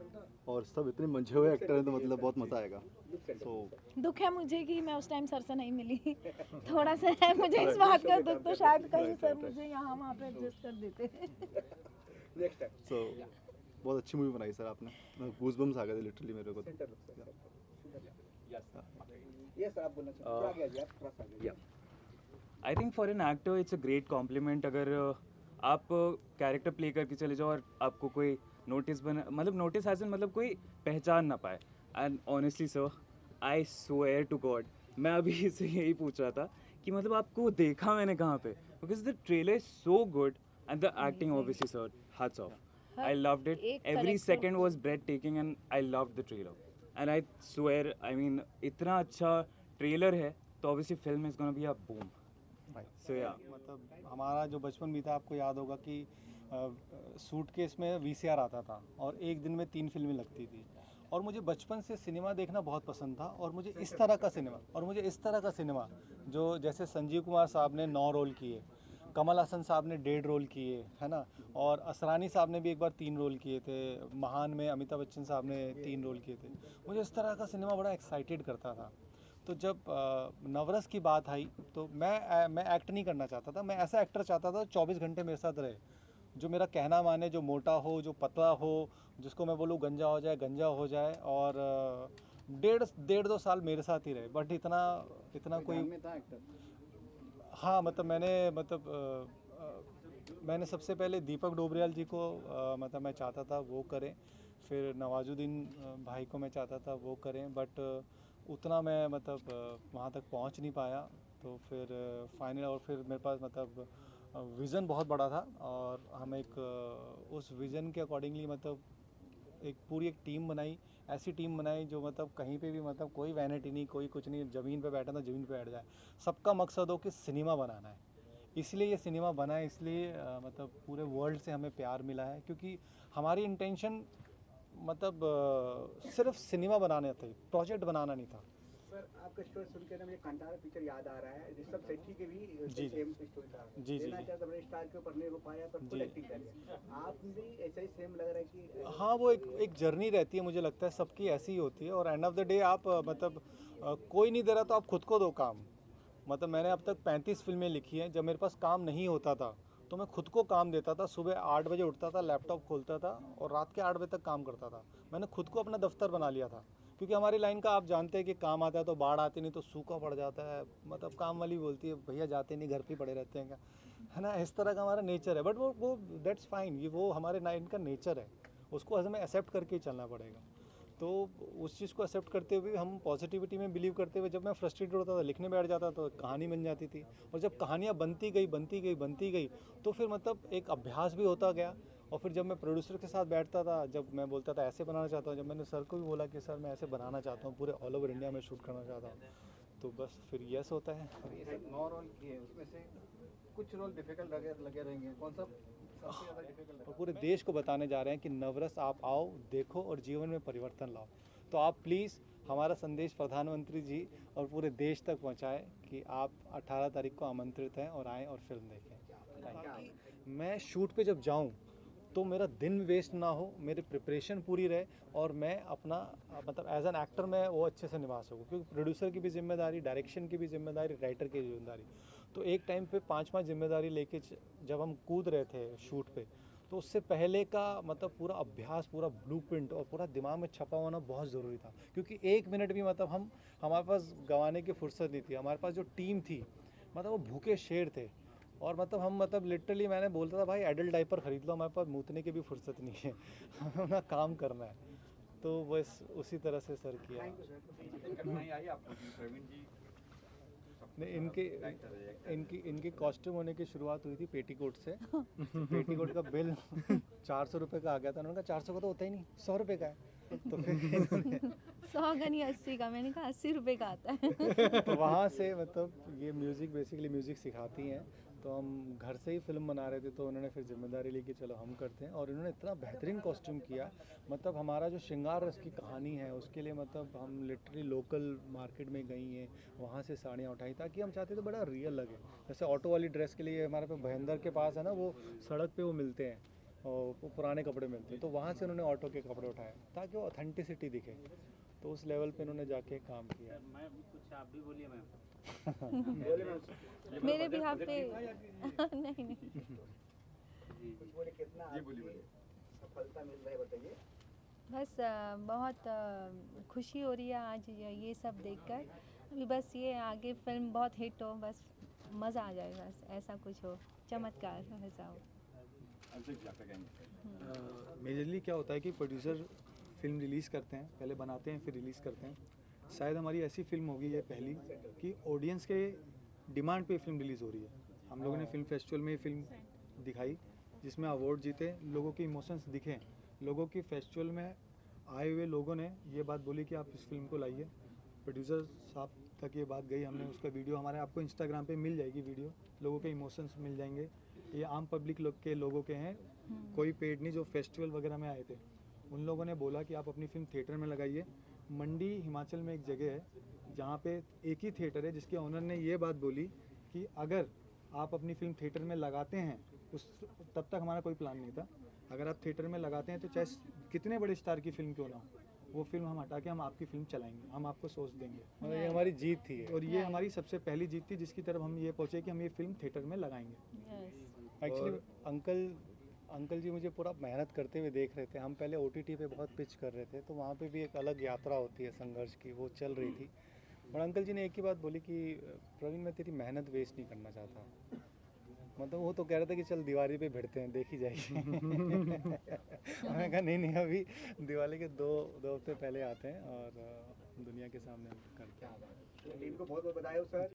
और सब इतने मंझे हुए एक्टर हैं तो मतलब बहुत मज़ा आएगा। दुख है मुझे कि मैं उस टाइम सर से नहीं मिली। थोड़ा सा है मुझे इस बात का दुख, तो शायद कहीं सर मुझे यहाँ वहाँ पे एडजस्ट कर देते। सो बहुत अच्छी मूवी बनाई सर आपने, गूज़बम्स आ गए थे लिटरली मेरे को। यस आप बोलना चाहिए, आगे आ जाइए आप, थोड़ा सा आगे। I think for an actor it's a great compliment अगर आप कैरेक्टर प्ले करके चले जाओ और आपको कोई नोटिस मतलब नोटिस एज इन मतलब कोई पहचान ना पाए। And honestly sir I swear to God मैं अभी से यही पूछ रहा था कि मतलब आपको देखा मैंने कहाँ पे, because the trailer is so good and the acting obviously sir hats off. I loved it. Every second was breathtaking and I loved the trailer. And I swear, I mean, इतना अच्छा ट्रेलर है तो obviously film is gonna be a boom. So yeah. मतलब हमारा जो बचपन भी था, आपको याद होगा कि सूटकेस में VCR आता था और एक दिन में 3 फिल्में लगती थी। और मुझे बचपन से सिनेमा देखना बहुत पसंद था और मुझे इस तरह का सिनेमा जो जैसे संजीव कुमार साहब ने 9 रोल किए, कमल हसन साहब ने 1.5 रोल किए, है ना, और असरानी साहब ने भी एक बार 3 रोल किए थे, महान में अमिताभ बच्चन साहब ने 3 रोल किए थे। मुझे इस तरह का सिनेमा बड़ा एक्साइटेड करता था। तो जब नवरस की बात आई तो मैं एक्ट नहीं करना चाहता था, मैं ऐसा एक्टर चाहता था 24 घंटे मेरे साथ रहे, जो मेरा कहना माने, जो मोटा हो, जो पतला हो, जिसको मैं बोलूँ गंजा हो जाए और 1.5-2 साल मेरे साथ ही रहे। बट इतना कोई हाँ मतलब मैंने सबसे पहले दीपक डोबरियाल जी को मतलब मैं चाहता था वो करें, फिर नवाजुद्दीन भाई को मैं चाहता था वो करें, बट उतना मैं मतलब वहाँ तक पहुँच नहीं पाया। तो फिर फाइनल और फिर मेरे पास मतलब विज़न बहुत बड़ा था और हम एक उस विज़न के अकॉर्डिंगली मतलब एक टीम बनाई, ऐसी टीम बनाई जो मतलब कहीं पे भी मतलब कोई वैनिटी नहीं, कोई कुछ नहीं, ज़मीन पे बैठा था ज़मीन पे बैठ जाए। सबका मकसद हो कि सिनेमा बनाना है, इसलिए ये सिनेमा बना है, इसलिए मतलब पूरे वर्ल्ड से हमें प्यार मिला है, क्योंकि हमारी इंटेंशन मतलब सिर्फ सिनेमा बनाना था, प्रोजेक्ट बनाना नहीं था। सर आपका स्टोरी सुन के ना मुझे कांतारा पिक्चर याद आ रहा है, ऋषभ शेट्टी के भी जी सेम स्टोरी था। जी लेना चाहता बड़े स्टार के ऊपर नहीं हो पाया पर फुल एक्टिंग करी, आप भी ऐसा ही सेम लग रहा है कि हाँ वो एक जर्नी रहती है, मुझे लगता है सबकी ऐसी ही होती है और एंड ऑफ द डे आप मतलब कोई नहीं दे रहा तो आप खुद को दो काम। मतलब मैंने अब तक 35 फिल्में लिखी हैं, जब मेरे पास काम नहीं होता था तो मैं खुद को काम देता था, सुबह 8 बजे उठता था, लैपटॉप खोलता था और रात के 8 बजे तक काम करता था। मैंने खुद को अपना दफ्तर बना लिया था, क्योंकि हमारी लाइन का आप जानते हैं कि काम आता है तो बाढ़ आती नहीं तो सूखा पड़ जाता है, मतलब काम वाली बोलती है भैया जाते नहीं, घर पे पड़े रहते हैं क्या, है ना, इस तरह का हमारा नेचर है। बट वो दैट्स फाइन, ये वो हमारे लाइन का नेचर है, उसको हमें एक्सेप्ट करके ही चलना पड़ेगा। तो उस चीज़ को एक्सेप्ट करते हुए हम पॉजिटिविटी में बिलीव करते हुए जब मैं फ्रस्ट्रेटेड होता था लिखने बैठ जाता तो कहानी बन जाती थी, और जब कहानियाँ बनती गई तो फिर मतलब एक अभ्यास भी होता गया। और फिर जब मैं प्रोड्यूसर के साथ बैठता था, जब मैं बोलता था ऐसे बनाना चाहता हूँ, जब मैंने सर को भी बोला कि सर मैं ऐसे बनाना चाहता हूँ, पूरे ऑल ओवर इंडिया में शूट करना चाहता हूँ, तो बस फिर यस होता है। ये सब 9 रोल किए, उसमें से कुछ रोल डिफिकल्ट लगे रहेंगे, कौन सा सबसे ज़्यादा डिफिकल्ट और पूरे देश को बताने जा रहे हैं कि नवरस आप आओ, देखो और जीवन में परिवर्तन लाओ। तो आप प्लीज़ हमारा संदेश प्रधानमंत्री जी और पूरे देश तक पहुंचाएं कि आप 18 तारीख को आमंत्रित हैं और आएँ और फिल्म देखें। मैं शूट पे जब जाऊं तो मेरा दिन वेस्ट ना हो, मेरी प्रिपरेशन पूरी रहे और मैं अपना मतलब एज एन एक्टर मैं वो अच्छे से निभा सकूँ, क्योंकि प्रोड्यूसर की भी जिम्मेदारी, डायरेक्शन की भी जिम्मेदारी, राइटर की जिम्मेदारी। तो एक टाइम पे 5 जिम्मेदारी लेके जब हम कूद रहे थे शूट पे, तो उससे पहले का मतलब पूरा अभ्यास, पूरा ब्लूप्रिंट और पूरा दिमाग में छपा होना बहुत ज़रूरी था, क्योंकि 1 मिनट भी मतलब हमारे पास गंवाने की फुर्सत नहीं थी। हमारे पास जो टीम थी मतलब वो भूखे शेर थे, और मतलब हम मतलब लिटरली मैंने बोलता था भाई एडल्ट डायपर खरीद लो, हमारे पास मूतने की भी फुर्सत नहीं है, हमें अपना काम करना है। तो बस उसी तरह से सर किया। नहीं, इनकी कॉस्ट्यूम होने की शुरुआत हुई थी पेटीकोट से। पेटीकोट का बिल 400 रुपये का आ गया था, उन्होंने कहा 400 का तो होता ही नहीं, 100 रुपये का है। तो फिर 100 का नहीं 80 का, मैंने कहा 80 रुपए का आता है। तो वहाँ से मतलब ये म्यूज़िक बेसिकली म्यूज़िक सिखाती हैं, तो हम घर से ही फिल्म बना रहे थे, तो उन्होंने फिर जिम्मेदारी ली कि चलो हम करते हैं। और इन्होंने इतना बेहतरीन कॉस्ट्यूम किया, मतलब हमारा जो श्रृंगार रस की कहानी है उसके लिए मतलब हम लिटरली लोकल मार्केट में गई हैं, वहाँ से साड़ियाँ उठाई, ताकि हम चाहते थे बड़ा रियल लगे। जैसे ऑटो वाली ड्रेस के लिए हमारे पे भयंदर के पास है ना, वो सड़क पे वो मिलते हैं और वो पुराने कपड़े मिलते हैं, तो वहाँ से उन्होंने ऑटो के कपड़े उठाए ताकि वो ऑथेंटिसिटी दिखे। तो उस लेवल पे इन्होंने जाके काम किया। मैं कुछ आप भी बोलिए मैम। मेरे भी हाथ पे नहीं नहीं कुछ बोले कितना सफलता मिल रहा है बताइए। बस बहुत खुशी हो रही है आज ये सब देखकर। अभी बस ये आगे फिल्म बहुत हिट हो, बस मज़ा आ जाए, बस ऐसा कुछ हो, चमत्कार ऐसा हो। मेजरली क्या होता है कि प्रोड्यूसर फिल्म रिलीज़ करते हैं, पहले बनाते हैं फिर रिलीज़ करते हैं। शायद हमारी ऐसी फिल्म होगी ये पहली कि ऑडियंस के डिमांड पे फिल्म रिलीज़ हो रही है। हम लोगों ने फिल्म फेस्टिवल में फिल्म दिखाई जिसमें अवार्ड जीते, लोगों के इमोशंस दिखे, लोगों की फेस्टिवल में आए हुए लोगों ने ये बात बोली कि आप इस फिल्म को लाइए। प्रोड्यूसर साहब तक ये बात गई, हमने उसका वीडियो हमारे आपको इंस्टाग्राम पे मिल जाएगी, वीडियो लोगों के इमोशंस मिल जाएंगे। ये आम पब्लिक लोगों के हैं, कोई पेड नहीं, जो फेस्टिवल वगैरह में आए थे उन लोगों ने बोला कि आप अपनी फिल्म थिएटर में लगाइए। मंडी हिमाचल में एक जगह है जहाँ पे एक ही थिएटर है जिसके ओनर ने ये बात बोली कि अगर आप अपनी फिल्म थिएटर में लगाते हैं, तब तक हमारा कोई प्लान नहीं था, अगर आप थिएटर में लगाते हैं तो चाहे कितने बड़े स्टार की फिल्म क्यों ना हो, वो फिल्म हम हटा के हम आपकी फिल्म चलाएंगे, हम आपको सोच देंगे। मतलब ये हमारी जीत थी हाँ। और ये हमारी सबसे पहली जीत थी जिसकी तरफ हम ये पहुँचे कि हम ये फिल्म थिएटर में लगाएंगे। एक्चुअली अंकल जी मुझे पूरा मेहनत करते हुए देख रहे थे। हम पहले OTT पे बहुत पिच कर रहे थे, तो वहाँ पे भी एक अलग यात्रा होती है संघर्ष की, वो चल रही थी। और अंकल जी ने एक ही बात बोली कि प्रवीण मैं तेरी मेहनत वेस्ट नहीं करना चाहता। मतलब वो तो कह रहे थे कि चल दिवाली पे भिड़ते हैं, देखी जाएगी। मैंने कहा नहीं अभी दिवाली के दो हफ्ते पहले आते हैं और दुनिया के सामने हम करते हैं। टीम को बहुत बहुत बधाई हो सर।